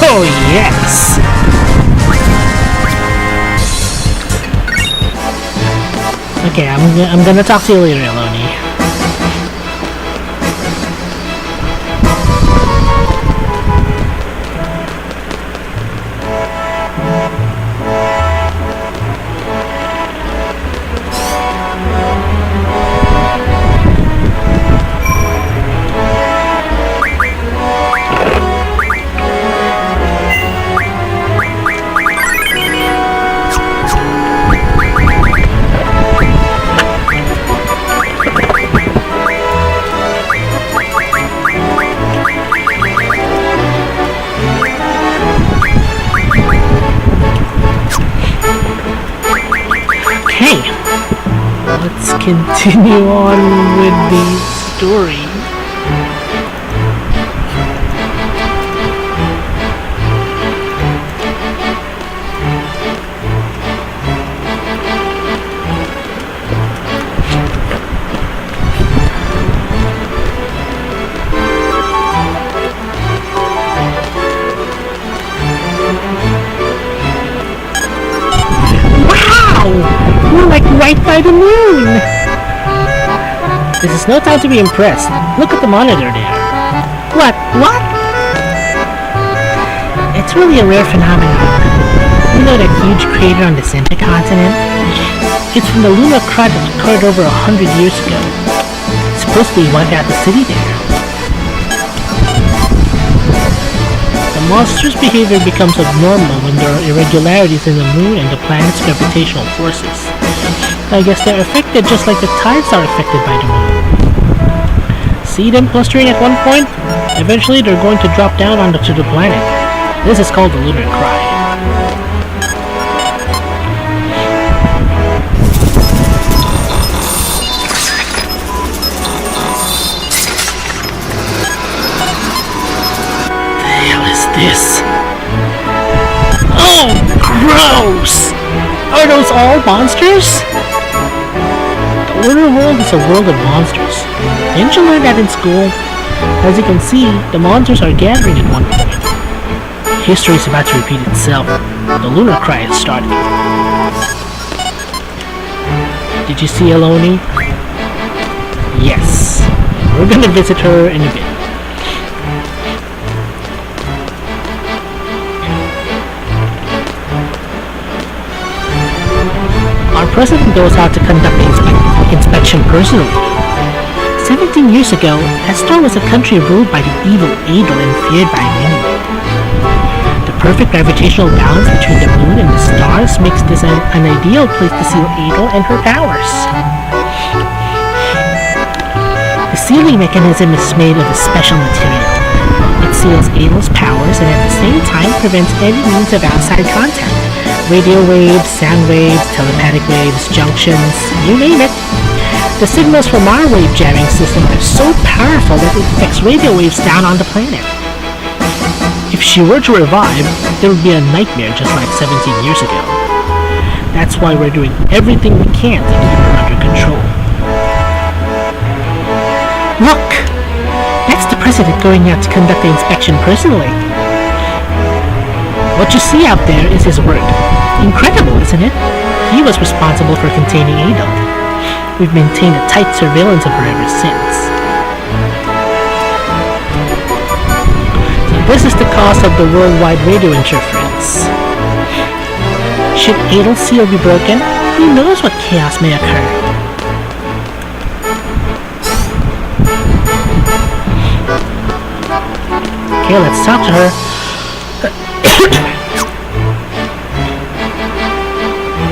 Oh yes! Okay, I'm gonna talk to you later, Eloni. Okay, let's continue on with the story. We're like right by the moon! This is no time to be impressed. Look at the monitor there. What? It's really a rare phenomenon. You know that huge crater on the center continent? It's from the lunar crust that occurred over 100 years ago. Supposedly wiped out the city there. The monster's behavior becomes abnormal when there are irregularities in the moon and the planet's gravitational forces. I guess they're affected just like the tides are affected by the moon. See them clustering at one point? Eventually they're going to drop down onto the planet. This is called the Lunar Cry. The hell is this? Oh, gross! Are those all monsters? The lunar world is a world of monsters. Didn't you learn that in school? As you can see, the monsters are gathering at one point. History is about to repeat itself. The Lunar Cry has started. Did you see Eloni? Yes. We're gonna visit her in a bit. Our president knows how to conduct the inspection personally. 17 years ago, Estor was a country ruled by the evil Adel and feared by many. The perfect gravitational balance between the moon and the stars makes this an ideal place to seal Adel and her powers. The sealing mechanism is made of a special material. It seals Adel's powers and at the same time prevents any means of outside contact. Radio waves, sound waves, telepathic waves, junctions, you name it. The signals from our wave jamming system are so powerful that it affects radio waves down on the planet. If she were to revive, there would be a nightmare just like 17 years ago. That's why we're doing everything we can to keep her under control. Look! That's the president going out to conduct the inspection personally. What you see out there is his work. Incredible, isn't it? He was responsible for containing Adel. We've maintained a tight surveillance of her ever since. So this is the cause of the worldwide radio interference. Should Adel's seal be broken, who knows what chaos may occur? Okay, let's talk to her.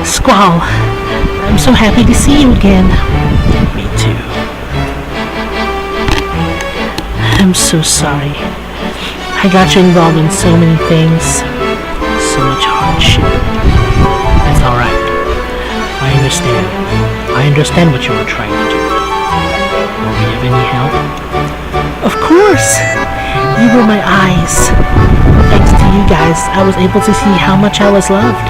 Squall, I'm so happy to see you again. Me too. I'm so sorry. I got you involved in so many things. So much hardship. That's alright. I understand. I understand what you were trying to do. Will we have any help? Of course! You were my eyes. Thanks to you guys, I was able to see how much I was loved.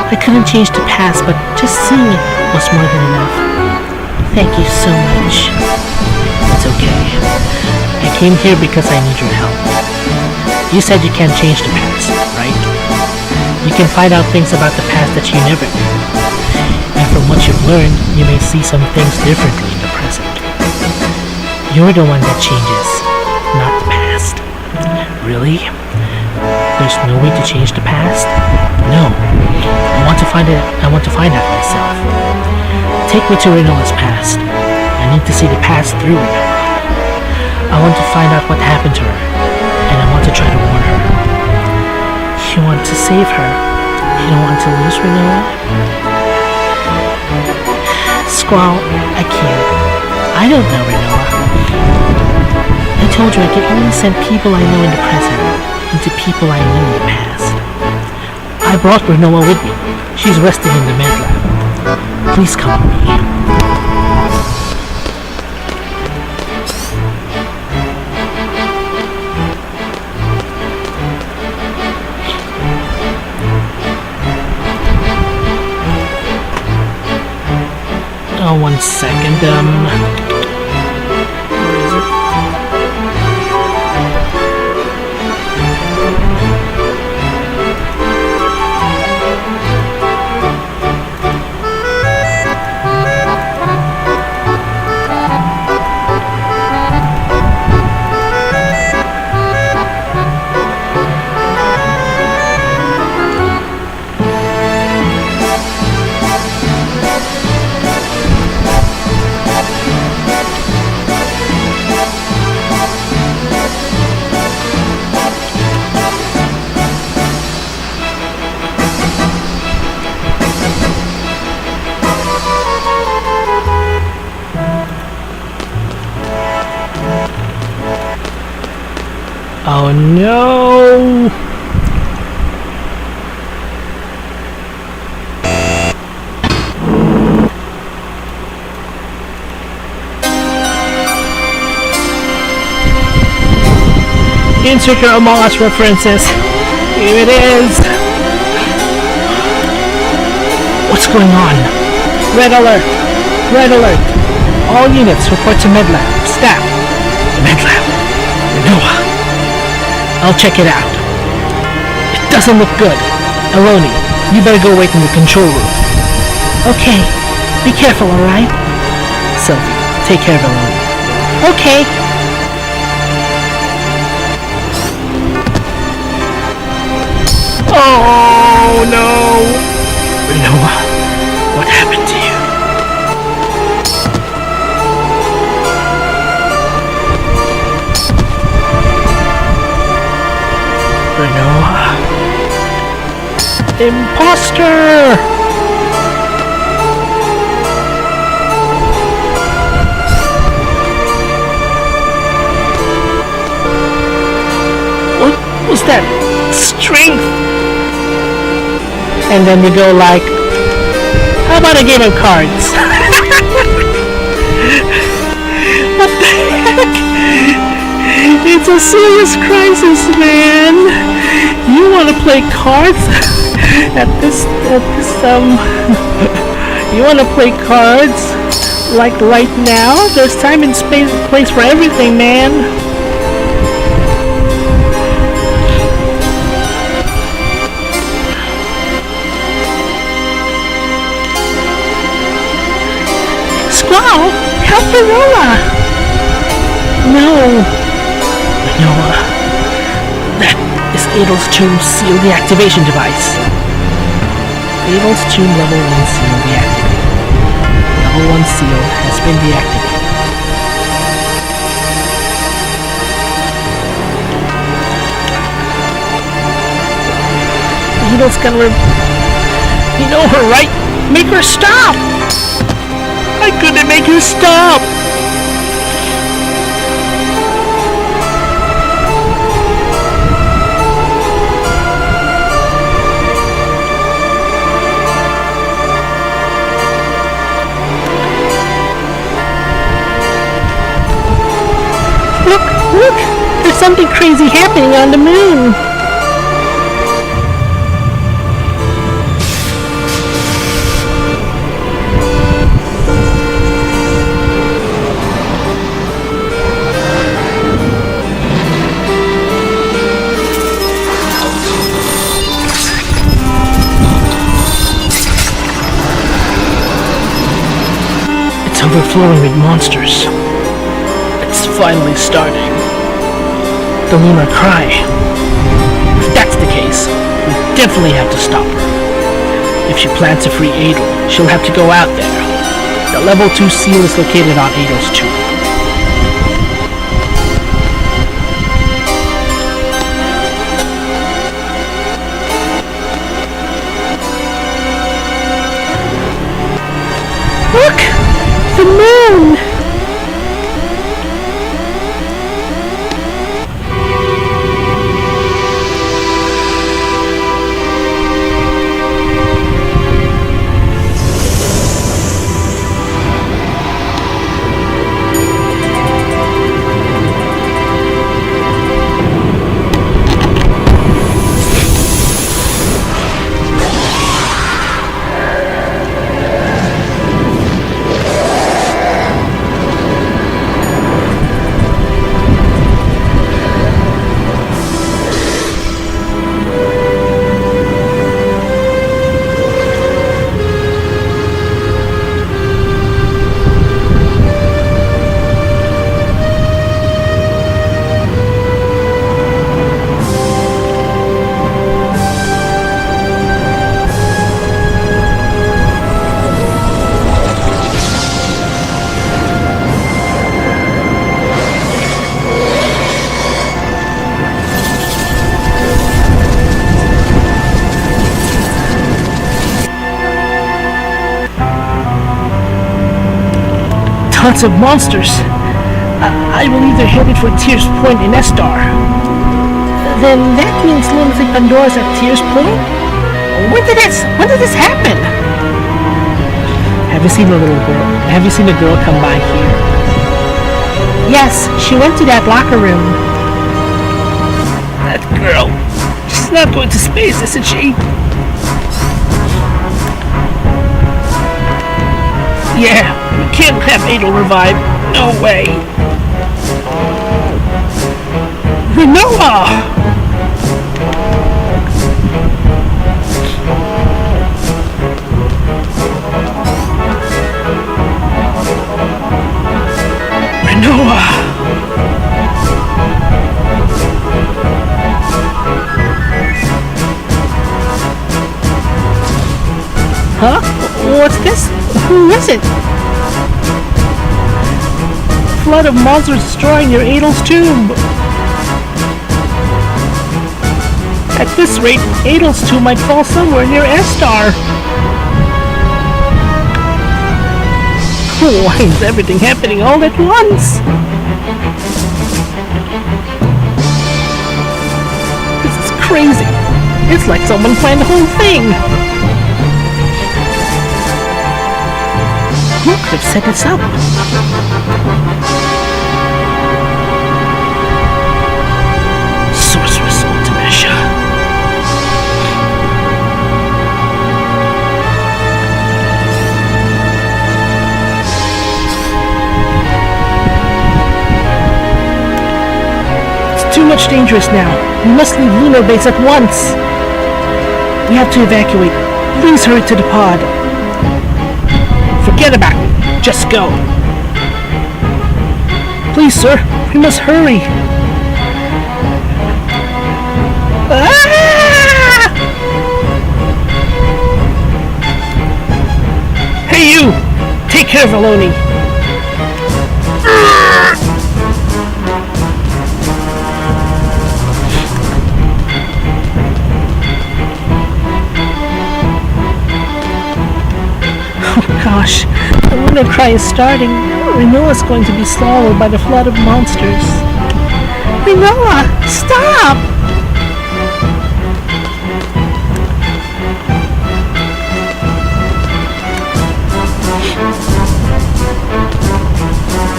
I couldn't change the past, but just seeing it was more than enough. Thank you so much. It's okay. I came here because I need your help. You said you can't change the past, right? You can find out things about the past that you never knew. And from what you've learned, you may see some things differently in the present. You're the one that changes, not the past. Really? There's no way to change the past? No. I want to find out myself. Take me to Renoa's past. I need to see the past through Renoa. I want to find out what happened to her, and I want to try to warn her. You want to save her. You don't want to lose Renoa? Squall, I can't. I don't know Renoa. I told you I can only send people I know in the present into people I knew in the past. I brought Renoa with me. She's resting in the med lab. Please come with me. Oh, 1 second, where is it? Oh no! Insert your Among Us references. Here it is. What's going on? Red alert! Red alert! All units report to Medlab. Staff. Medlab. Renoa. I'll check it out. It doesn't look good. Eloni, you better go wait in the control room. Okay. Be careful, alright? Sylvie, take care of Eloni. Okay. Oh no! Renoa, what happened to you? Renoa. Imposter! What was that? Strength! And then we go like, how about a game of cards? What the heck? It's a serious crisis, man. You want to play cards at this you want to play cards like right now? There's time and space, place for everything, man. Squall, help Renoa! No. Renoa. That is Adel's tomb seal deactivation device. Adel's tomb level 1 seal deactivated. Level 1 seal has been deactivated. Adel's gonna You know her, right? Make her stop! I couldn't make her stop! something crazy happening on the moon. It's overflowing with monsters. It's finally starting. The lunar cry. If that's the case, we definitely have to stop her. If she plans to free Adel, she'll have to go out there. The level 2 seal is located on Adel's tomb. Look! The moon! Tons of monsters. I believe they're headed for Tears Point in Estar. Then that means Lunatic Pandora's at Tears Point? When did this happen? Have you seen a little girl? Have you seen a girl come by here? Yes, she went to that locker room. That girl. She's not going to space, isn't she? Yeah, we can't have Adel revive. No way. Renoa! Renoa! Huh? What's this? Who is it? Flood of monsters destroying your Adel's tomb. At this rate, Adel's tomb might fall somewhere near Estar. Why is everything happening all at once? This is crazy. It's like someone planned the whole thing. Who could have set this up? Sorceress Ultimecia. It's too much dangerous now. We must leave Lunar Base at once. We have to evacuate. Please hurry to the pod. Forget about it. Just go. Please, sir. We must hurry. Ah! Hey, you! Take care, Valoni. Oh gosh, the Lunar Cry is starting. Renoa's going to be swallowed by the flood of monsters. Renoa, stop!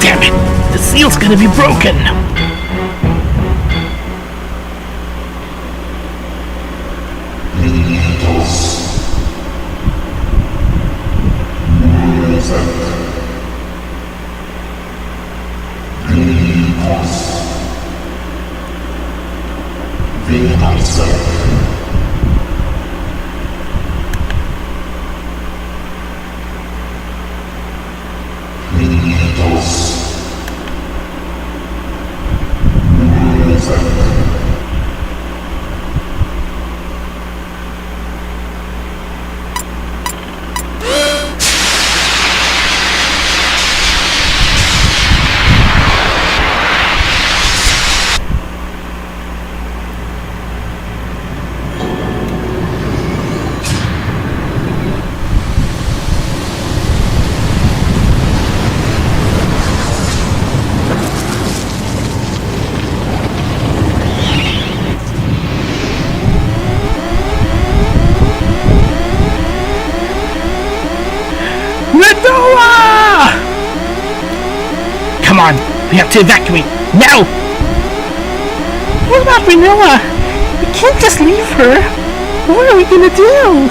Damn it, the seal's gonna be broken. Come on, we have to evacuate, now! What about Rinoa? We can't just leave her. What are we gonna do?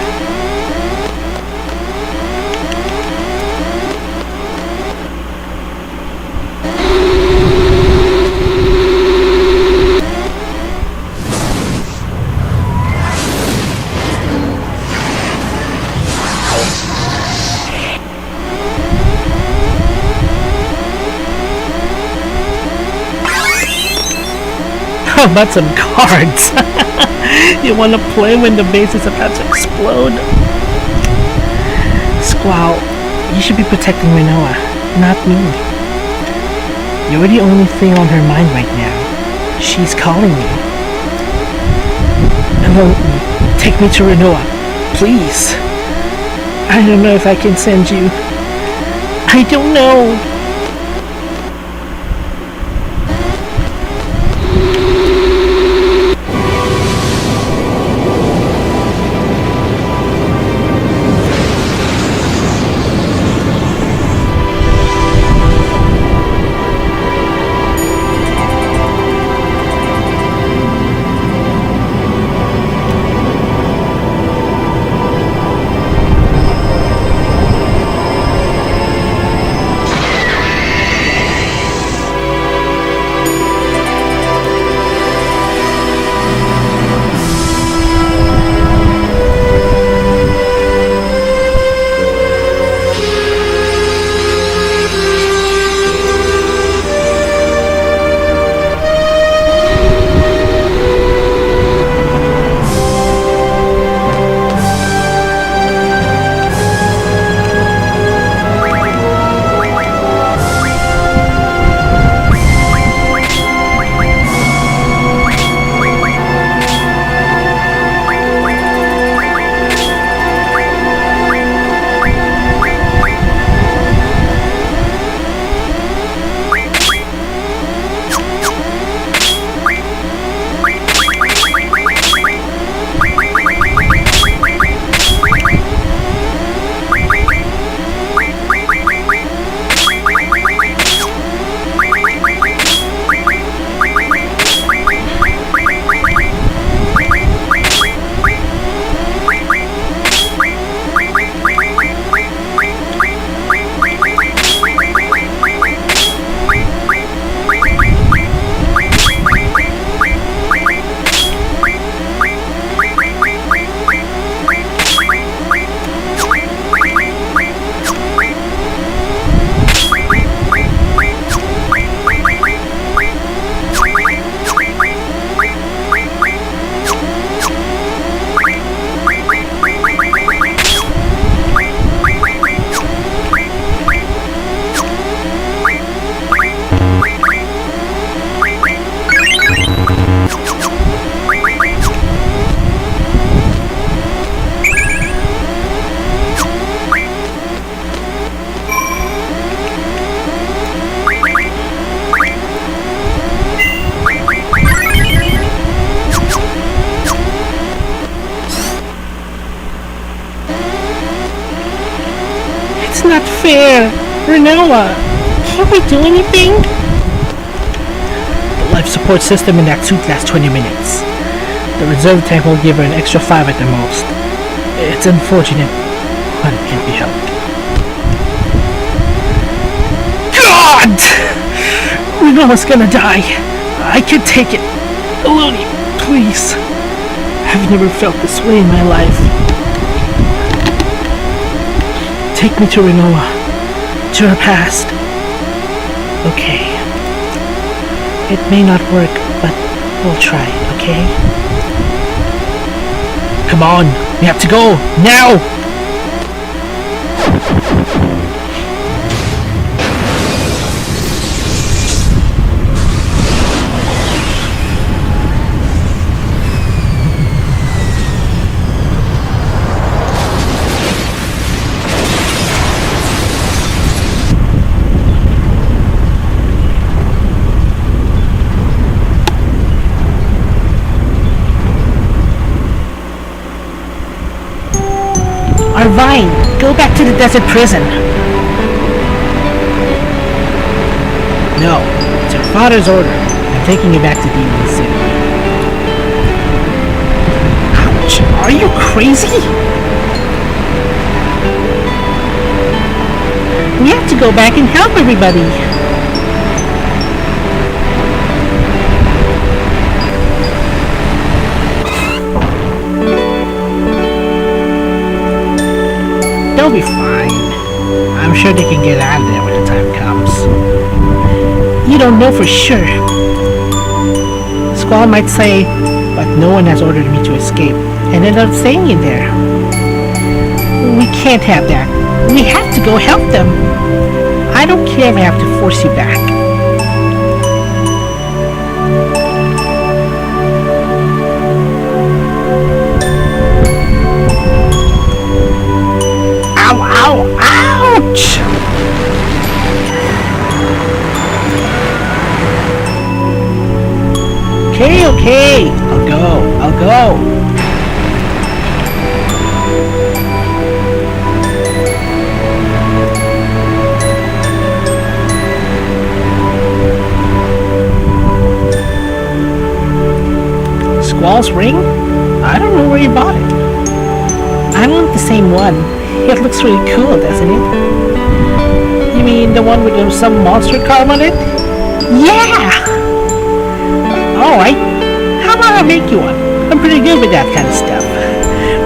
How about some cards? You wanna play when the base is about to explode? Squall, you should be protecting Rinoa, not me. You're the only thing on her mind right now. She's calling you. Alone, take me to Rinoa, please. I don't know if I can send you. I don't know. Not fair! Rinoa, can't we do anything? The life support system in that suit lasts 20 minutes. The reserve tank will give her an extra 5 at the most. It's unfortunate, but it can't be helped. God! Renoa's gonna die. I can't take it. Elodie, please. I've never felt this way in my life. Take me to Renoa. To her past. Okay. It may not work, but we'll try, okay? Come on, we have to go, now! Arvine, go back to the desert prison. No, it's your father's order. I'm taking you back to Demon City. Ouch, are you crazy? We have to go back and help everybody. They'll be fine. I'm sure they can get out of there when the time comes. You don't know for sure. Squall might say, but no one has ordered me to escape, and end up staying in there. We can't have that. We have to go help them. I don't care if I have to force you back. Ouch! Okay, I'll go. Squall's ring? I don't know where you bought it. I want the same one. It looks really cool, doesn't it? You mean the one with some monster carved on it? Yeah! Alright, how about I make you one? I'm pretty good with that kind of stuff.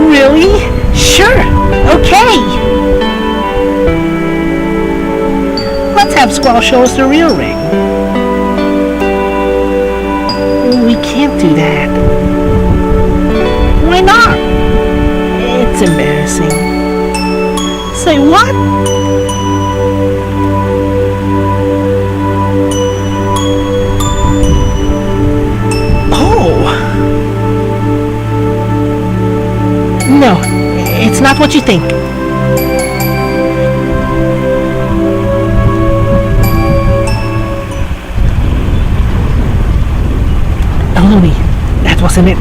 Really? Sure, okay! Let's have Squall show us the real ring. We can't do that. Why not? It's embarrassing. Say what? Oh! No, it's not what you think. Looney, that wasn't it.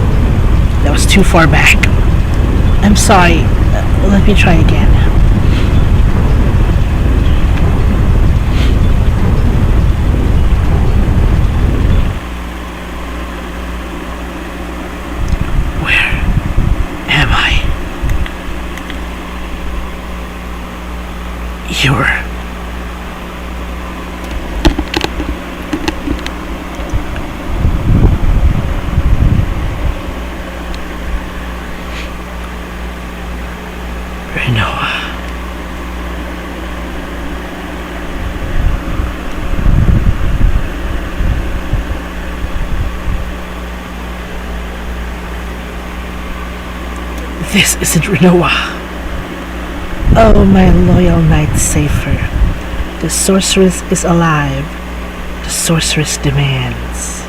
That was too far back. I'm sorry. Let me try again. Where am I? You're... This isn't Renoa. Oh, my loyal knight Safer. The sorceress is alive. The sorceress demands.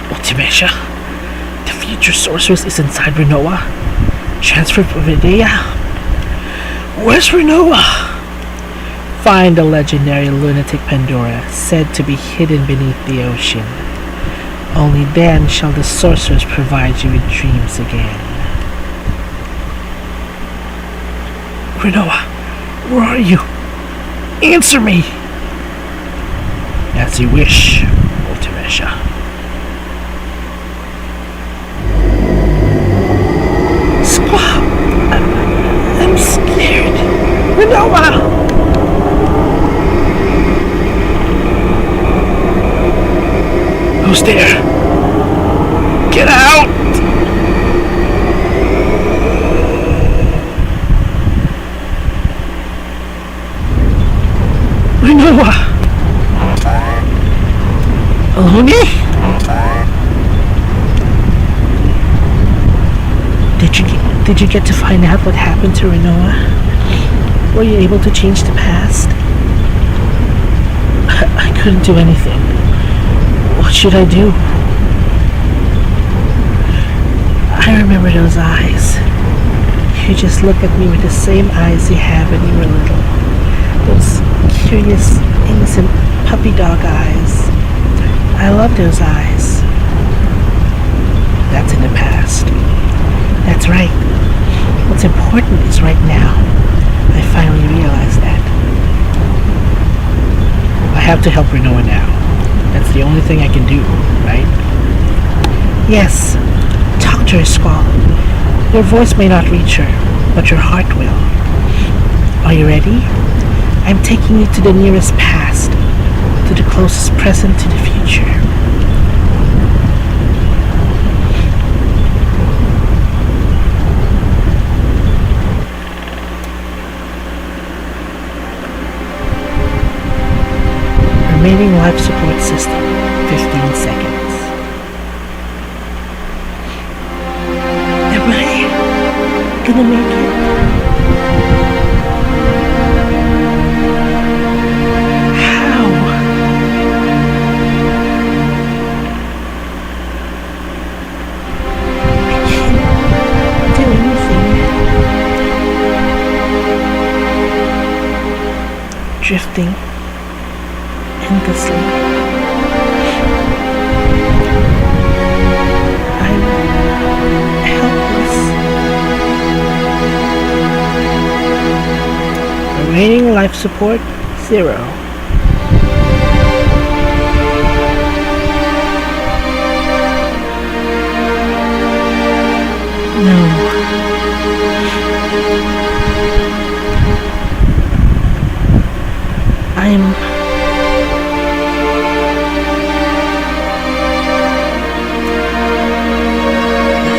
Ultimecia? The future sorceress is inside Renoa? Transferred from Videa? Where's Renoa? Find the legendary Lunatic Pandora, said to be hidden beneath the ocean. Only then shall the sorceress provide you with dreams again. Renoa, where are you? Answer me! As you wish, Ultimecia. Squall! I'm scared. Renoa! Who's there? Get out! Renoa! Aloni? Did you get to find out what happened to Renoa? Were you able to change the past? I couldn't do anything. What should I do? I remember those eyes. You just look at me with the same eyes you had when you were little. Those curious, innocent puppy dog eyes. I love those eyes. That's in the past. That's right. What's important is right now. I finally realized that. I have to help Renoa now. That's the only thing I can do, right? Yes. Talk to her, Squall. Your voice may not reach her, but your heart will. Are you ready? I'm taking you to the nearest past, to the closest present to the future. Remaining life support system, 15 seconds. Am I gonna make it? How? I can't do anything. Drifting endlessly. I'm helpless. Remaining life support 0. No.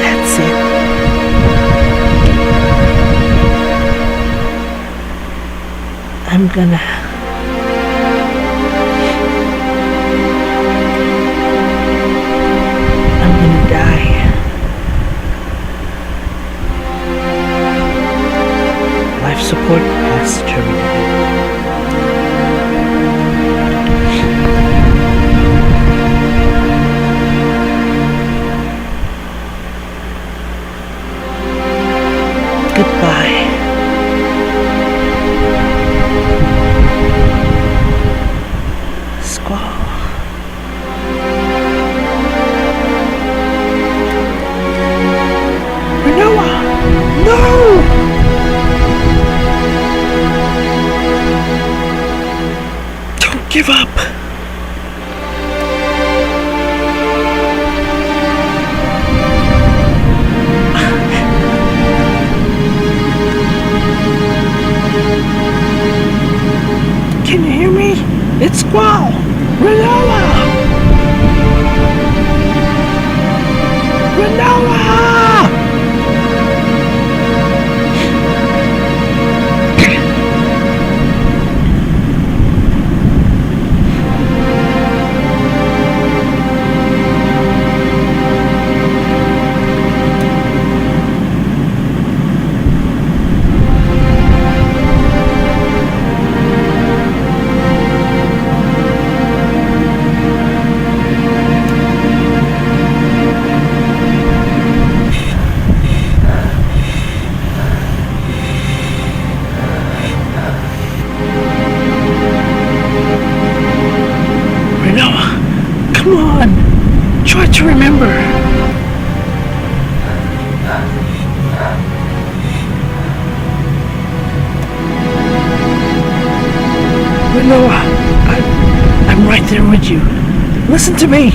That's it. I'm gonna die. Life support has terminated. Goodbye. Squall. Renoa! No! Don't give up. Can you hear me? It's Squall! Renoa! Renoa! Come on! Try to remember! Renoa! I'm right there with you. Listen to me!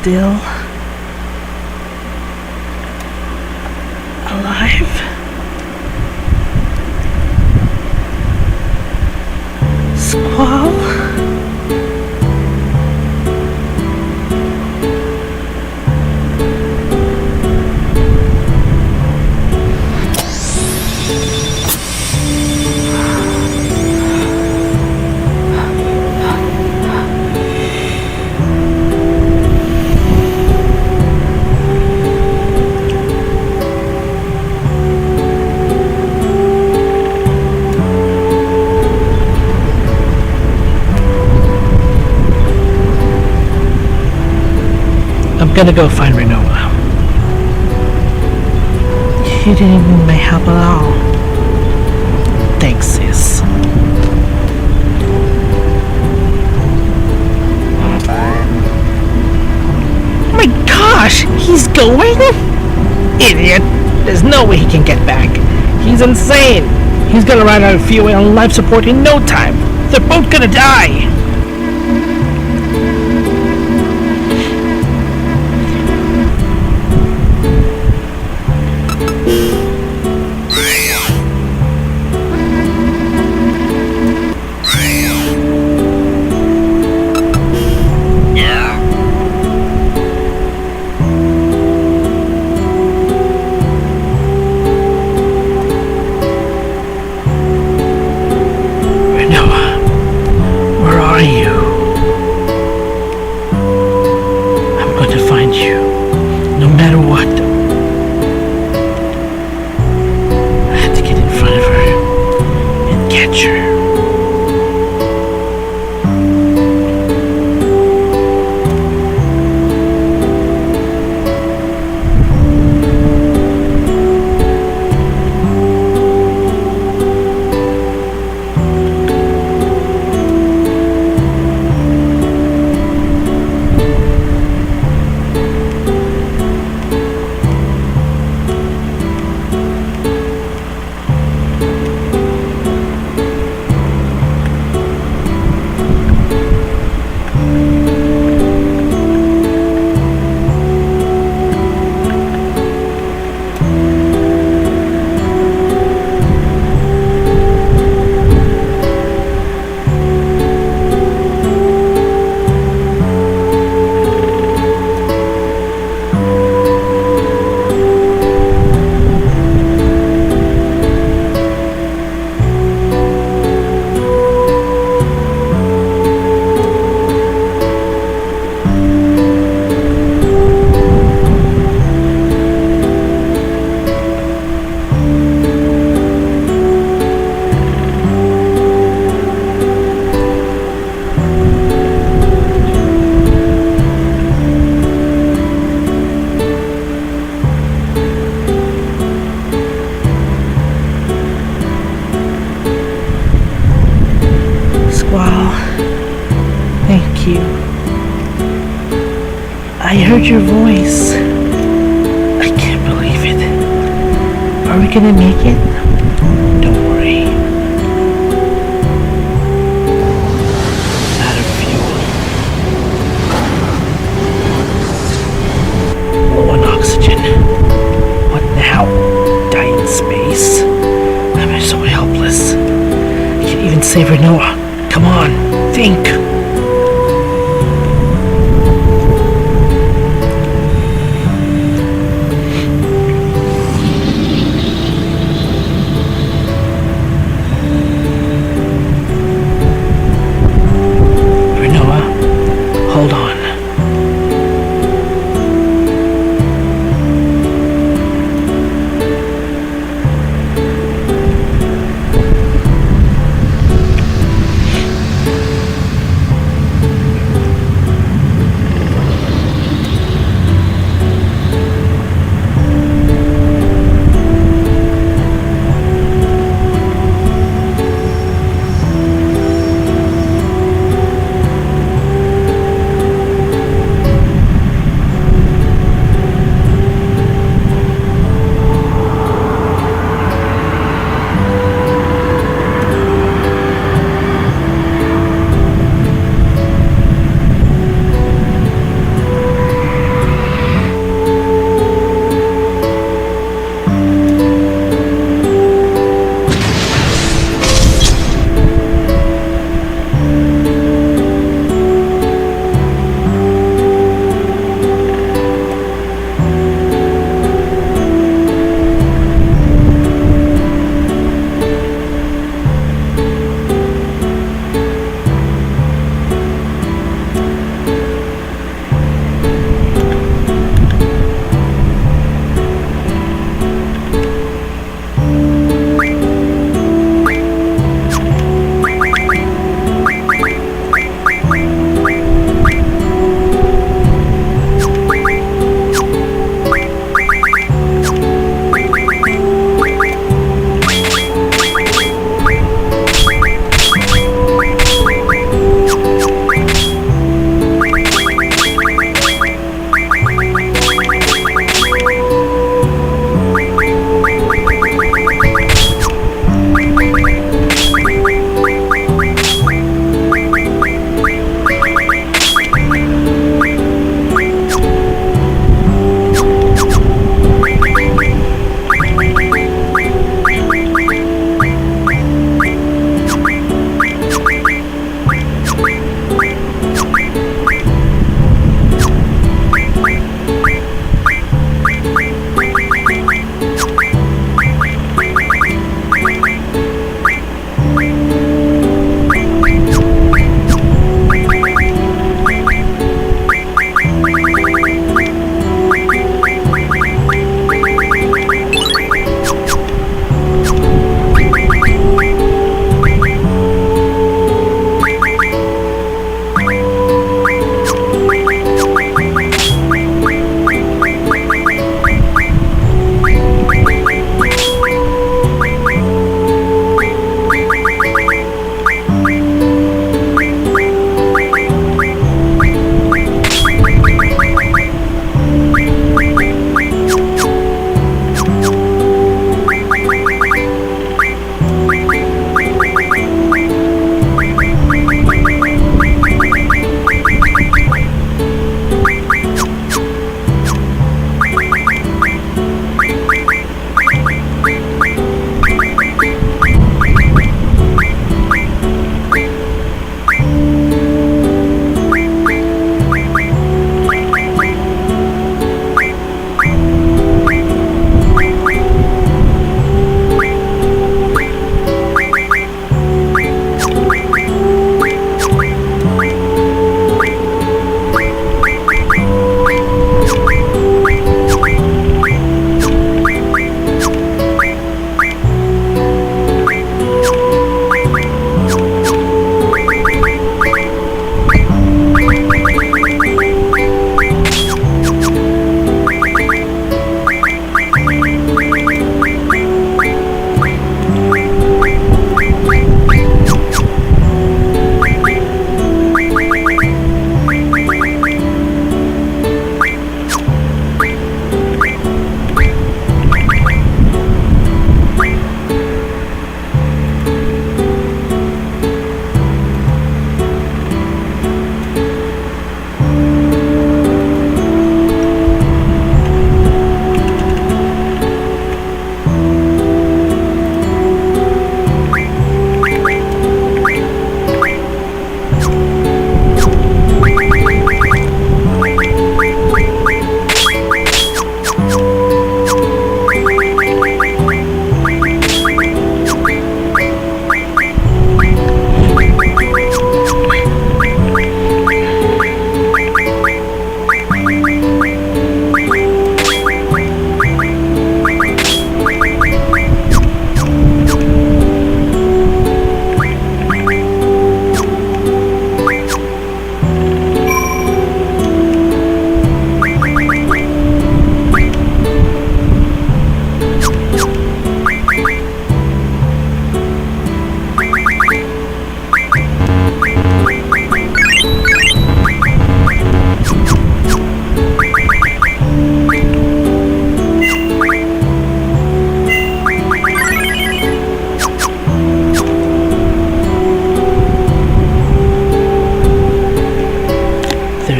still alive? Squall? I'm gonna go find Renoa. You didn't need my help at all. Thanks, sis. Oh my gosh! He's going? Idiot! There's no way he can get back. He's insane! He's gonna run out of fuel and life support in no time. They're both gonna die! Thank you. I heard your voice. I can't believe it. Are we gonna make it? Don't worry. Out of fuel. Low on oxygen. What now? Die in space? I'm so helpless. I can't even save Renoa. Come on, think. Hold on.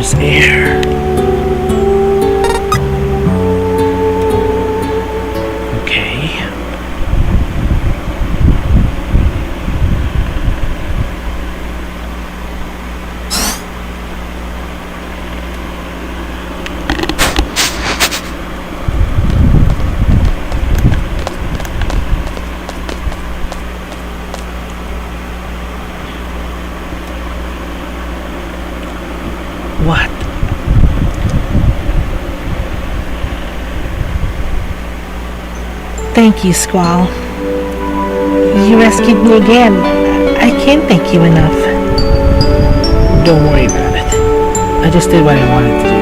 there's air. Okay. What? Thank you, Squall. You rescued me again. I can't thank you enough. Don't worry about it. I just did what I wanted to do.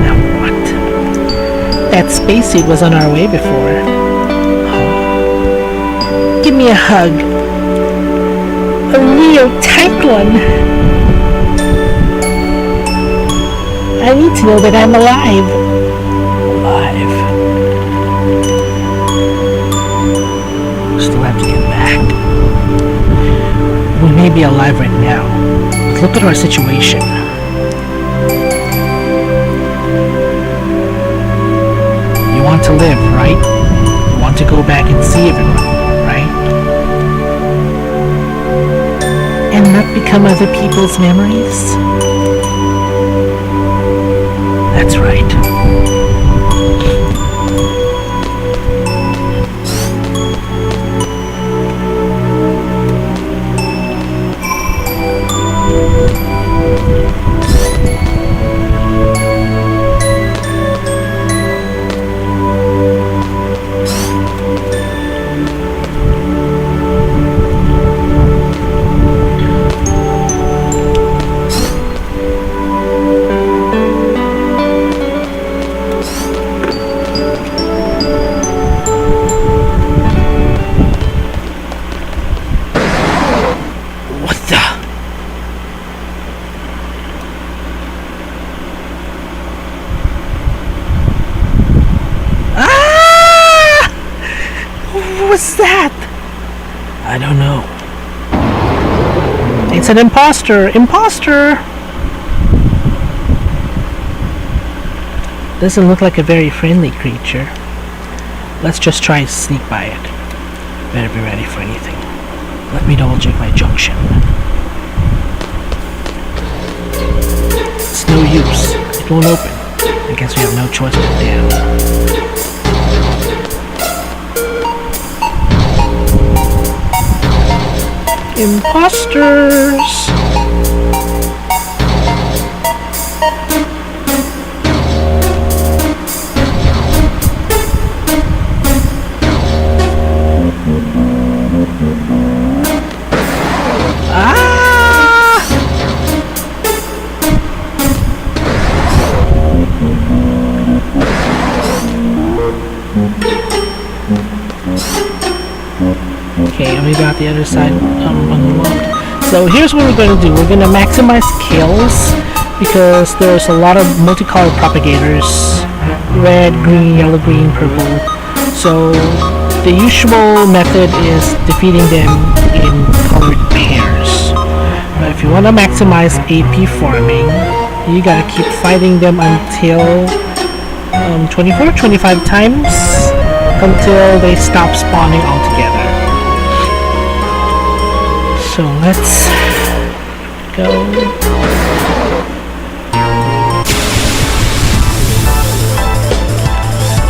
Now what? That spacesuit was on our way before. Give me a hug. A real tight one. I need to know that I'm alive. Alive. Still have to get back. We may be alive right now, but look at our situation. You want to live, right? You want to go back and see everyone, right? And not become other people's memories? That's right. What's that? I don't know. It's an imposter! Imposter! Doesn't look like a very friendly creature. Let's just try and sneak by it. Better be ready for anything. Let me double check my junction. It's no use. It won't open. I guess we have no choice but down. Imposters! Okay, and we got the other side unlocked. So here's what we're going to do. We're going to maximize kills because there's a lot of multicolored propagators. Red, green, yellow, green, purple. So the usual method is defeating them in colored pairs. But if you want to maximize AP farming, you gotta keep fighting them until 24, 25 times until they stop spawning altogether. So let's go.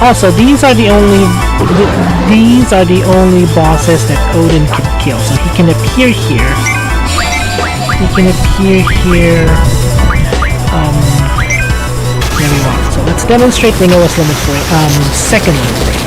Also, these are the only bosses that Odin can kill. So he can appear here. There we go. So let's demonstrate the lowest limit break. Second limit break.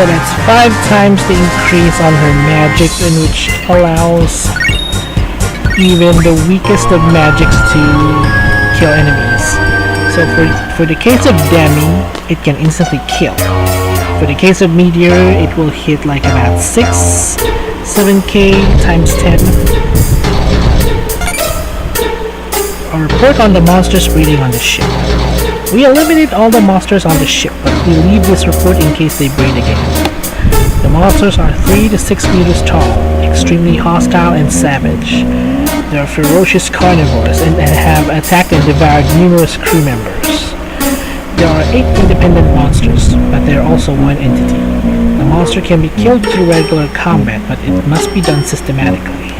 So that's 5 times the increase on her magic, in which allows even the weakest of magics to kill enemies. So for the case of Demi, it can instantly kill. For the case of Meteor, it will hit like about 7k times 10. A report on the monsters breeding on the ship. We eliminate all the monsters on the ship, but we leave this report in case they breed again. The monsters are 3 to 6 meters tall, extremely hostile and savage. They are ferocious carnivores and have attacked and devoured numerous crew members. There are 8 independent monsters, but they are also one entity. The monster can be killed through regular combat, but it must be done systematically.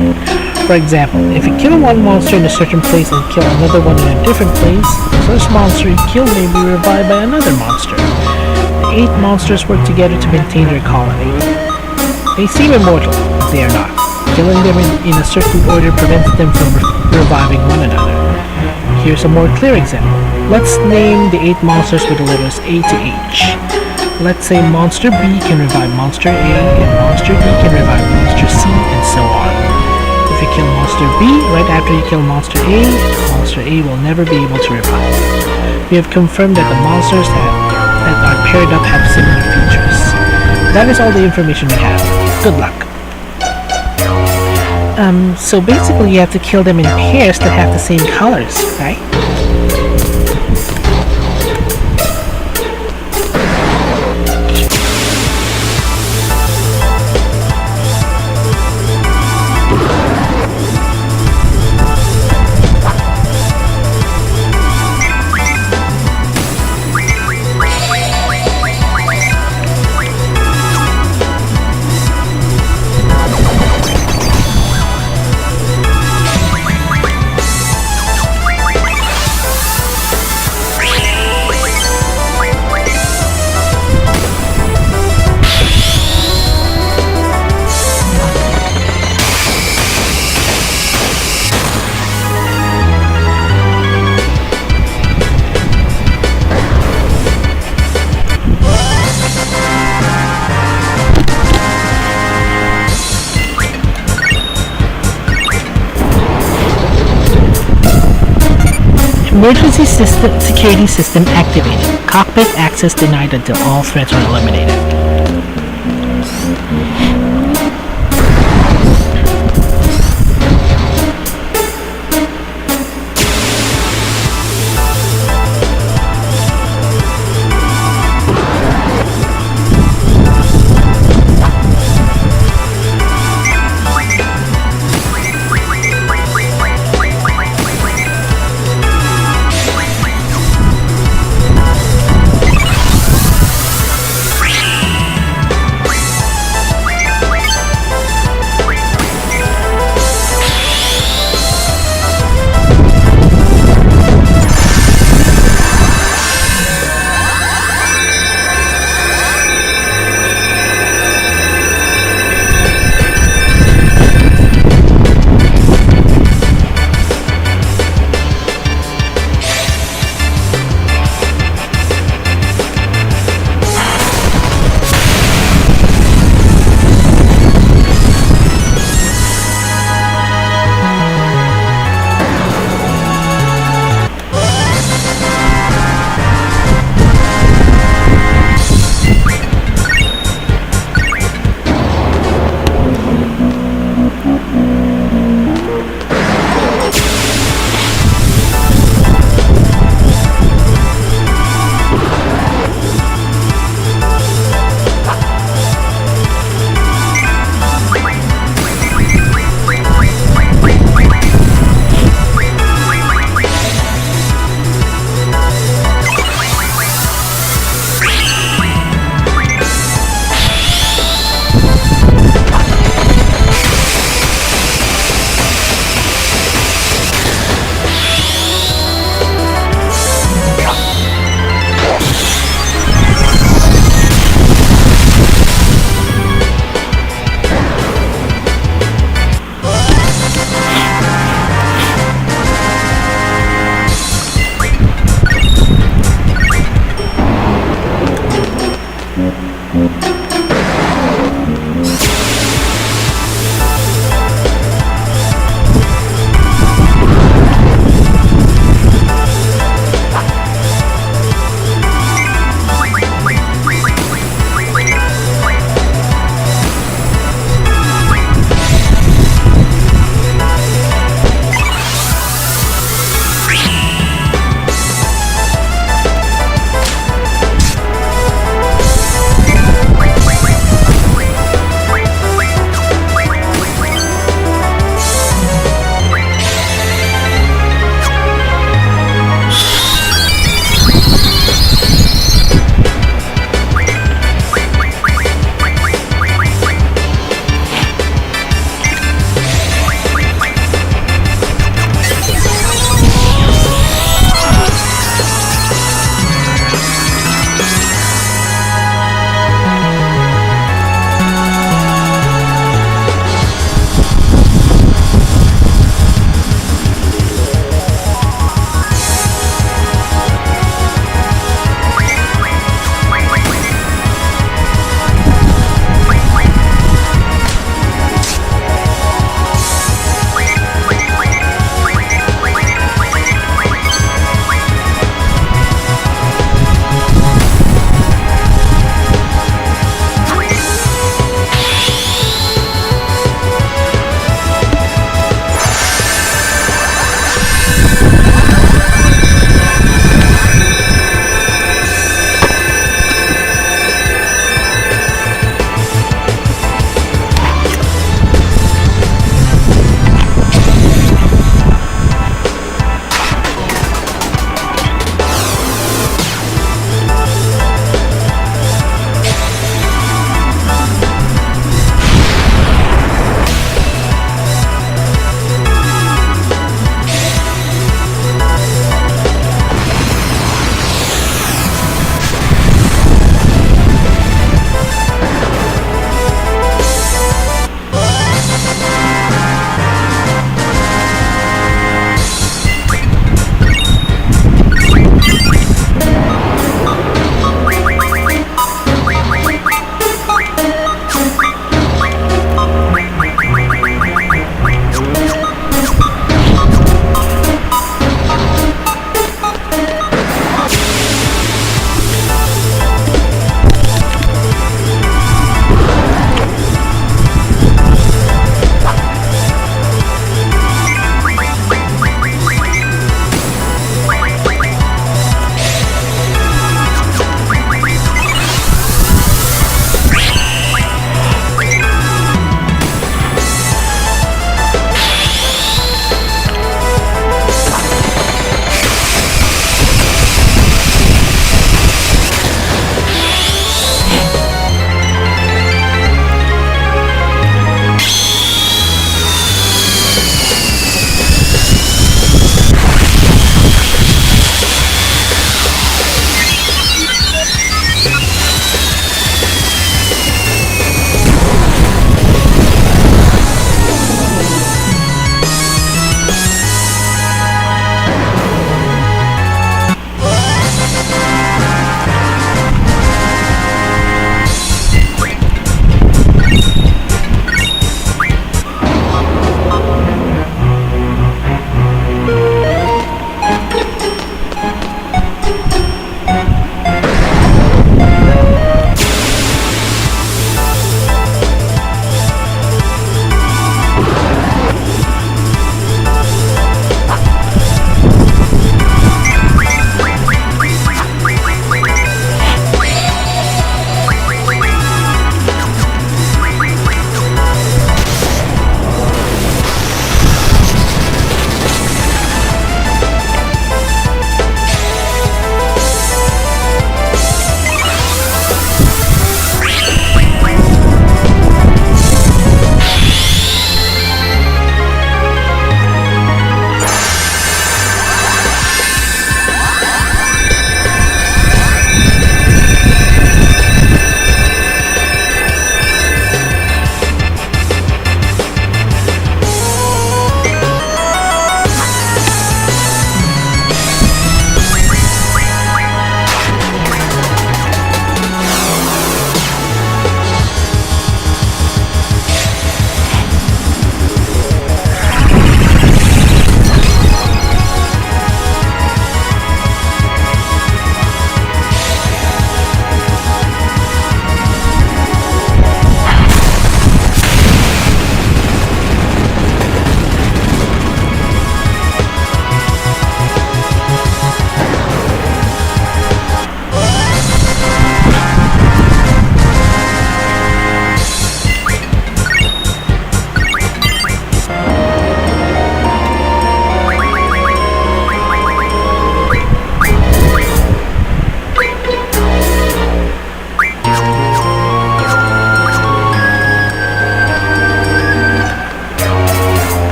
For example, if you kill one monster in a certain place and kill another one in a different place, the first monster you kill may be revived by another monster. The 8 monsters work together to maintain their colony. They seem immortal, but they are not. Killing them in a certain order prevents them from reviving one another. Here's a more clear example. Let's name the 8 monsters with the letters A to H. Let's say Monster B can revive Monster A, and Monster D can revive Monster C, and so on. If you kill Monster B right after you kill Monster A will never be able to revive. We have confirmed that the monsters that are paired up have similar features. That is all the information we have. Good luck. So basically you have to kill them in pairs that have the same colors, right? Emergency security system activated. Cockpit access denied until all threats are eliminated.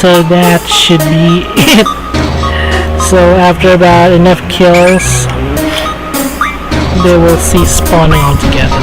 So that should be it. So after about enough kills, they will cease spawning altogether.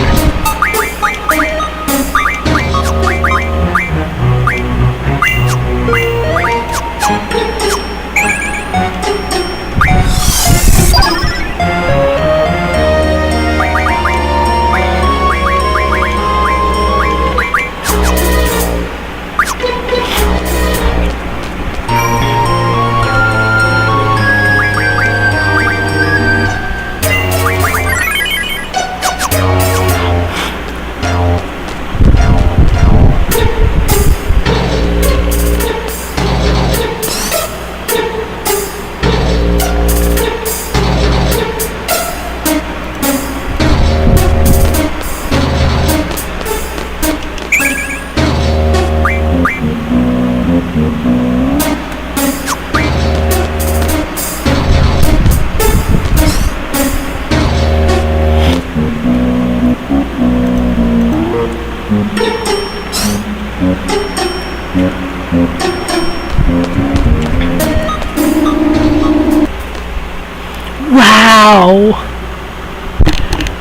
Wow!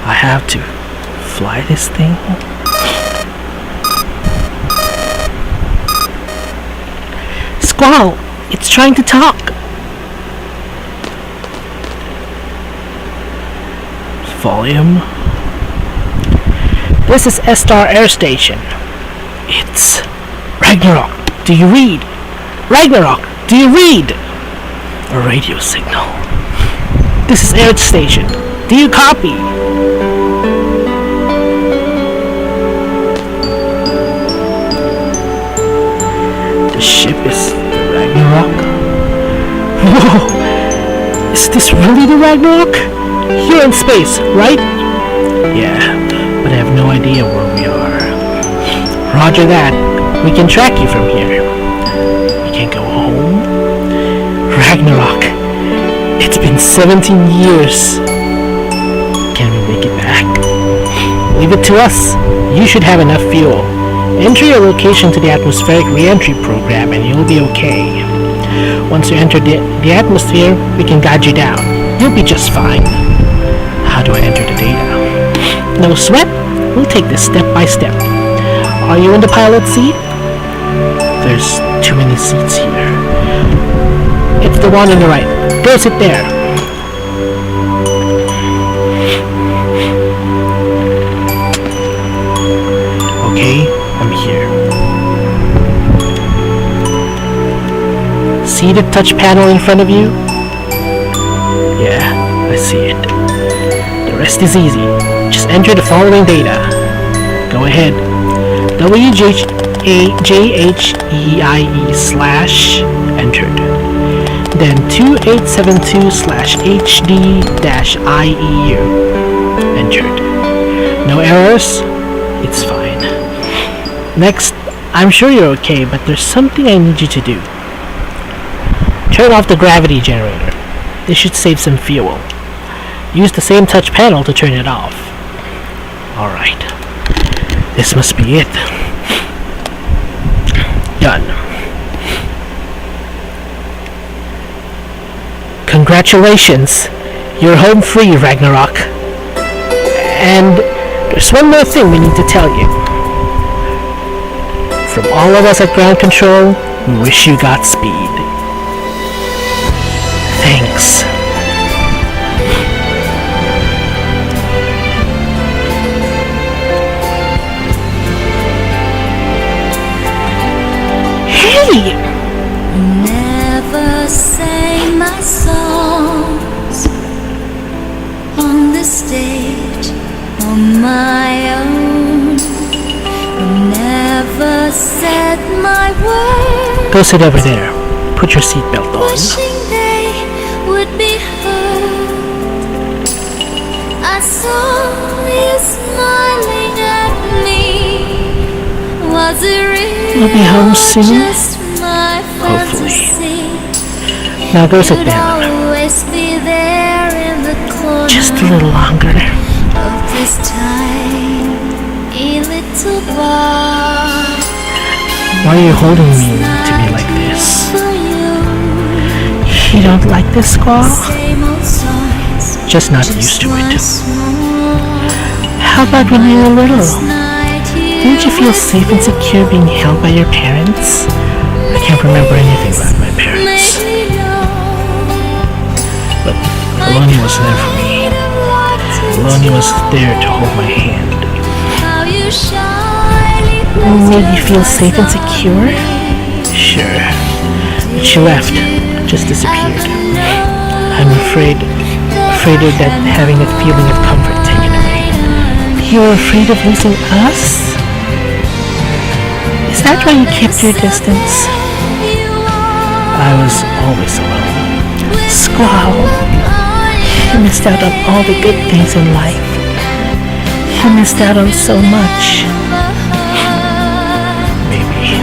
I have to fly this thing. Squall! It's trying to talk! Volume. This is S-Star Air Station. It's Ragnarok. Do you read? Ragnarok, do you read? A radio signal. This is Air Station. Do you copy? The ship is the Ragnarok. Whoa! Is this really the Ragnarok? You're in space, right? Yeah, but I have no idea where we are. Roger that. We can track you from here. We can go home. Ragnarok. It's been 17 years. Can we make it back? Leave it to us. You should have enough fuel. Enter your location to the atmospheric re-entry program and you'll be okay. Once you enter the atmosphere, we can guide you down. You'll be just fine. How do I enter the data? No sweat. We'll take this step by step. Are you in the pilot seat? There's too many seats here. It's the one on the right. Go sit there. Okay, I'm here. See the touch panel in front of you? Yeah, I see it. The rest is easy. Just enter the following data. Go ahead. WJHEIE slash entered. Then 2872 slash HD-IEU entered. No errors? It's fine. Next, I'm sure you're okay, but there's something I need you to do. Turn off the gravity generator. This should save some fuel. Use the same touch panel to turn it off. Alright. This must be it. Done. Congratulations! You're home free, Ragnarok. And there's one more thing we need to tell you. From all of us at Ground Control, we wish you Godspeed. Thanks. Hey! Never sang my songs on the stage on my own. Never said my words. Go sit over there. Put your seatbelt on. Wishing they would be heard. I saw you smiling at me. Was it real? We'll be home soon. Just my Hopefully. fantasy? Now go sit You'd down. always be there in the corner Just a little longer. of this tiny little bar. Why are you holding me to me like this? don't like this, Squall? Just not used to it. How about when you were little? Didn't you feel safe and secure being held by your parents? I can't remember anything about my parents. But Aloni was there for me. Aloni was there to hold my hand. Made you feel safe and secure? Sure. But she left. Just disappeared. I'm afraid of that having that feeling of comfort taken away. You were afraid of losing us? Is that why you kept your distance? I was always alone. Squall, you missed out on all the good things in life. You missed out on so much. Maybe.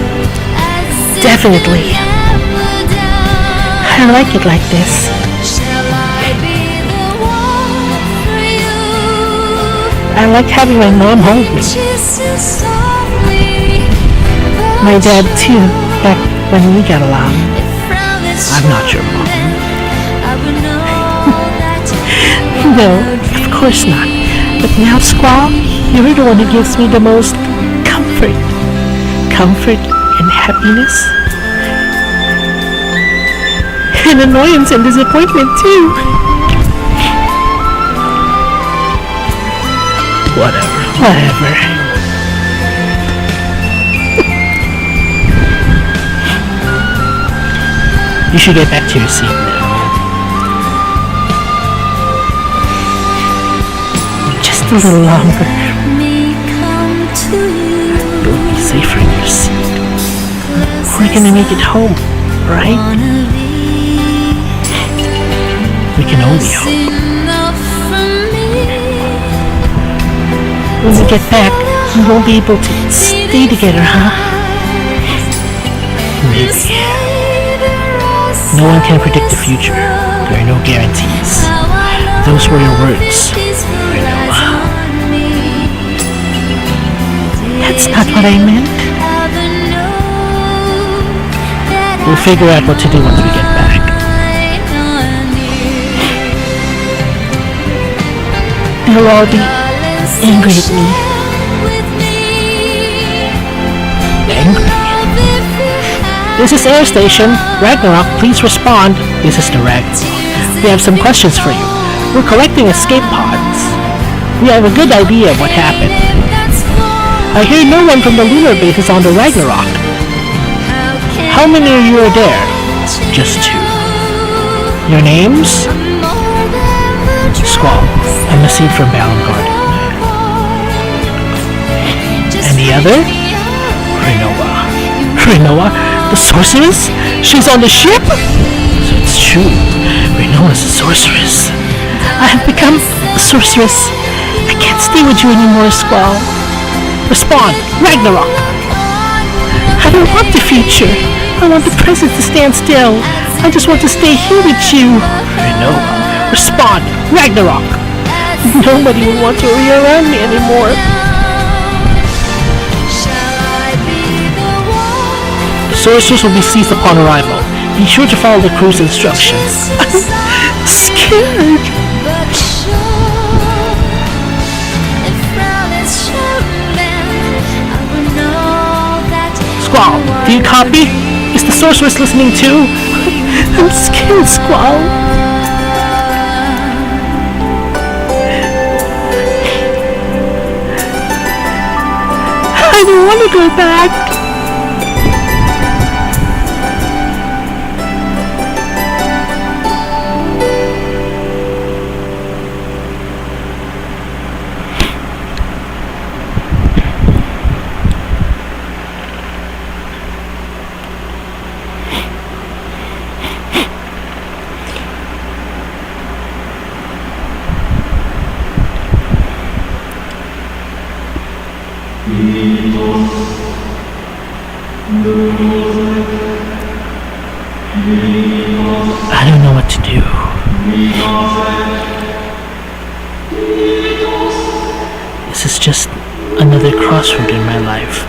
Definitely. I like it like this. I like having my mom hold me. My dad too, back when we got along. I'm not your mom. No, of course not. But now, Squall, you're the one who gives me the most comfort. Comfort and happiness. And annoyance and disappointment too. Whatever. You should get back to your seat now. Just a little longer. You'll be safer in your seat. We're gonna make it home, right? We can only hope. When we get back, we won't be able to stay together, huh? Maybe. No one can predict the future. There are no guarantees. Those were your words, Renoa. That's not what I meant. We'll figure out what to do once we get back. They'll all be angry at me. Angry? This is Air Station. Ragnarok, please respond. This is the Ragnarok. We have some questions for you. We're collecting escape pods. We have a good idea of what happened. I hear no one from the Lunar Base is on the Ragnarok. How many of you are there? Just 2. Your names? Squall. I'm a seed from Balangard. And the other? Renoa. Renoa? The sorceress? She's on the ship? So it's true. Renoa's a sorceress. I have become a sorceress. I can't stay with you anymore, Squall. Respond! Ragnarok! I don't want the future. I want the present to stand still. I just want to stay here with you. Renoa! Respond! Ragnarok! Nobody will want to be around me anymore. Sorceress will be seized upon arrival. Be sure to follow the crew's instructions. I'm scared. Squall, do you copy? Is the sorceress listening too? I'm scared, Squall. I don't want to go back. I don't know what to do. This is just another crossroad in my life.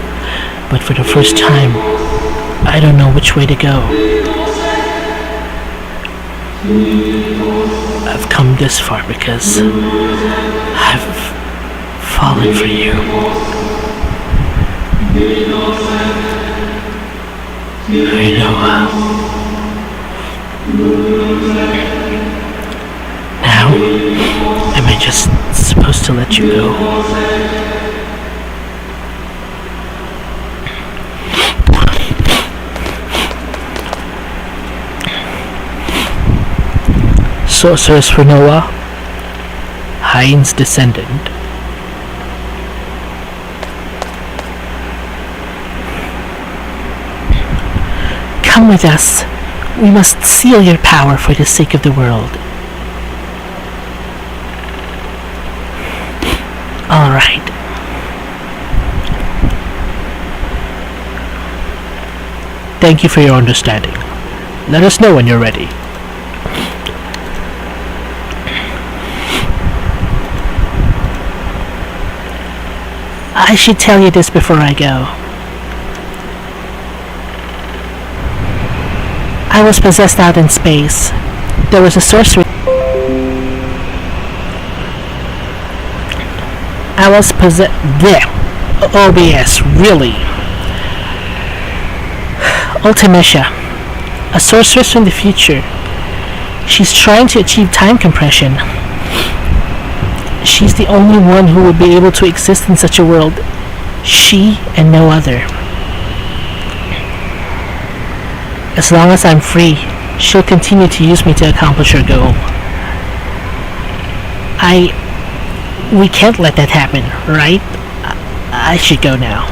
But for the first time, I don't know which way to go. I've come this far because I've fallen for you. I know. Now, am I just supposed to let you go? Sorceress Renoa, Hein's descendant. Come with us. We must seal your power for the sake of the world. All right. Thank you for your understanding. Let us know when you're ready. I should tell you this before I go. I was possessed out in space. There was a sorceress. I was possessed. OBS, really. Ultimisha, a sorceress from the future. She's trying to achieve time compression. She's the only one who would be able to exist in such a world. She and no other. As long as I'm free, she'll continue to use me to accomplish her goal. We can't let that happen, right? I should go now.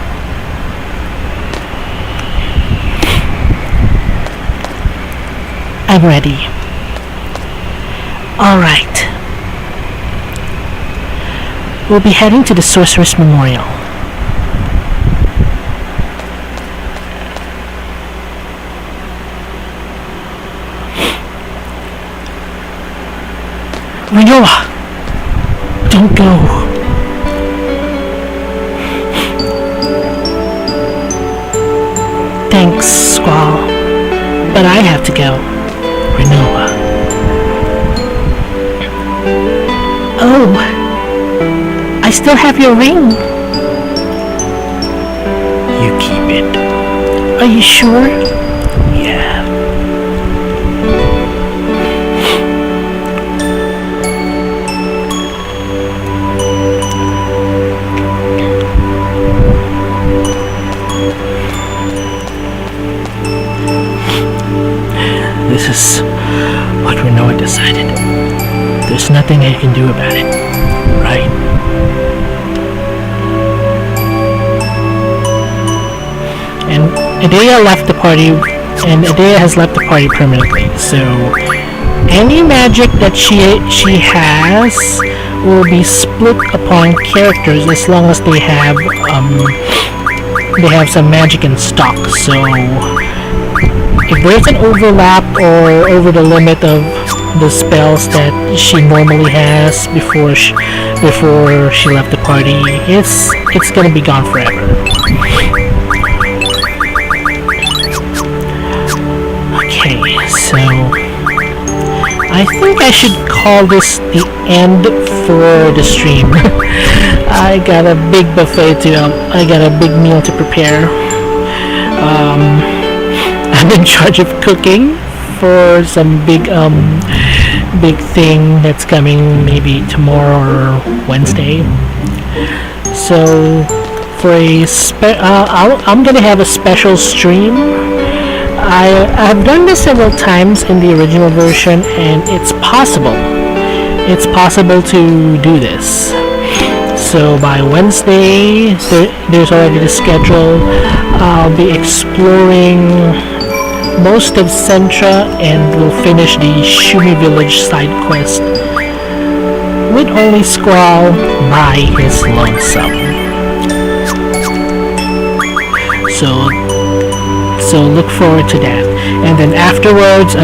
I'm ready. Alright. We'll be heading to the Sorceress Memorial. Renoa! Don't go. Thanks, Squall. But I have to go. Renoa. Oh! I still have your ring. You keep it. Are you sure? Yeah. This is what Renoa decided. There's nothing I can do about it, right? And Adea left the party, and Adea has left the party permanently, so any magic that she has will be split upon characters as long as they have some magic in stock. So if there's an overlap or over the limit of the spells that she normally has before she left the party, it's gonna be gone forever. Okay, so I think I should call this the end for the stream. I got a big buffet I got a big meal to prepare. I'm in charge of cooking for some big thing that's coming maybe tomorrow or Wednesday. So for I'm gonna have a special stream. I've done this several times in the original version, and it's possible to do this. So by Wednesday, there's already the schedule. I'll be exploring most of Centra, and we'll finish the Shumi Village side quest with only Squall by his lonesome. So look forward to that. And then afterwards,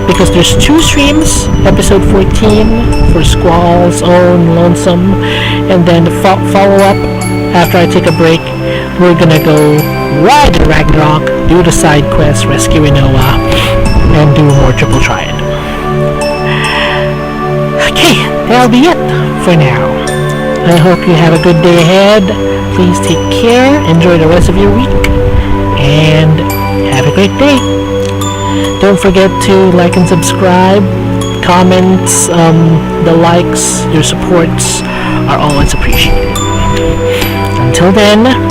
because there's 2 streams, episode 14 for Squall's own lonesome, and then the follow-up after I take a break, we're gonna go ride the Ragnarok, do the side quest, rescue Renoa, and do more Triple Triad. that'll be it for now. I hope you have a good day ahead. Please take care, enjoy the rest of your week, and have a great day. Don't forget to like and subscribe. Comments, the likes, your supports are always appreciated. Until then,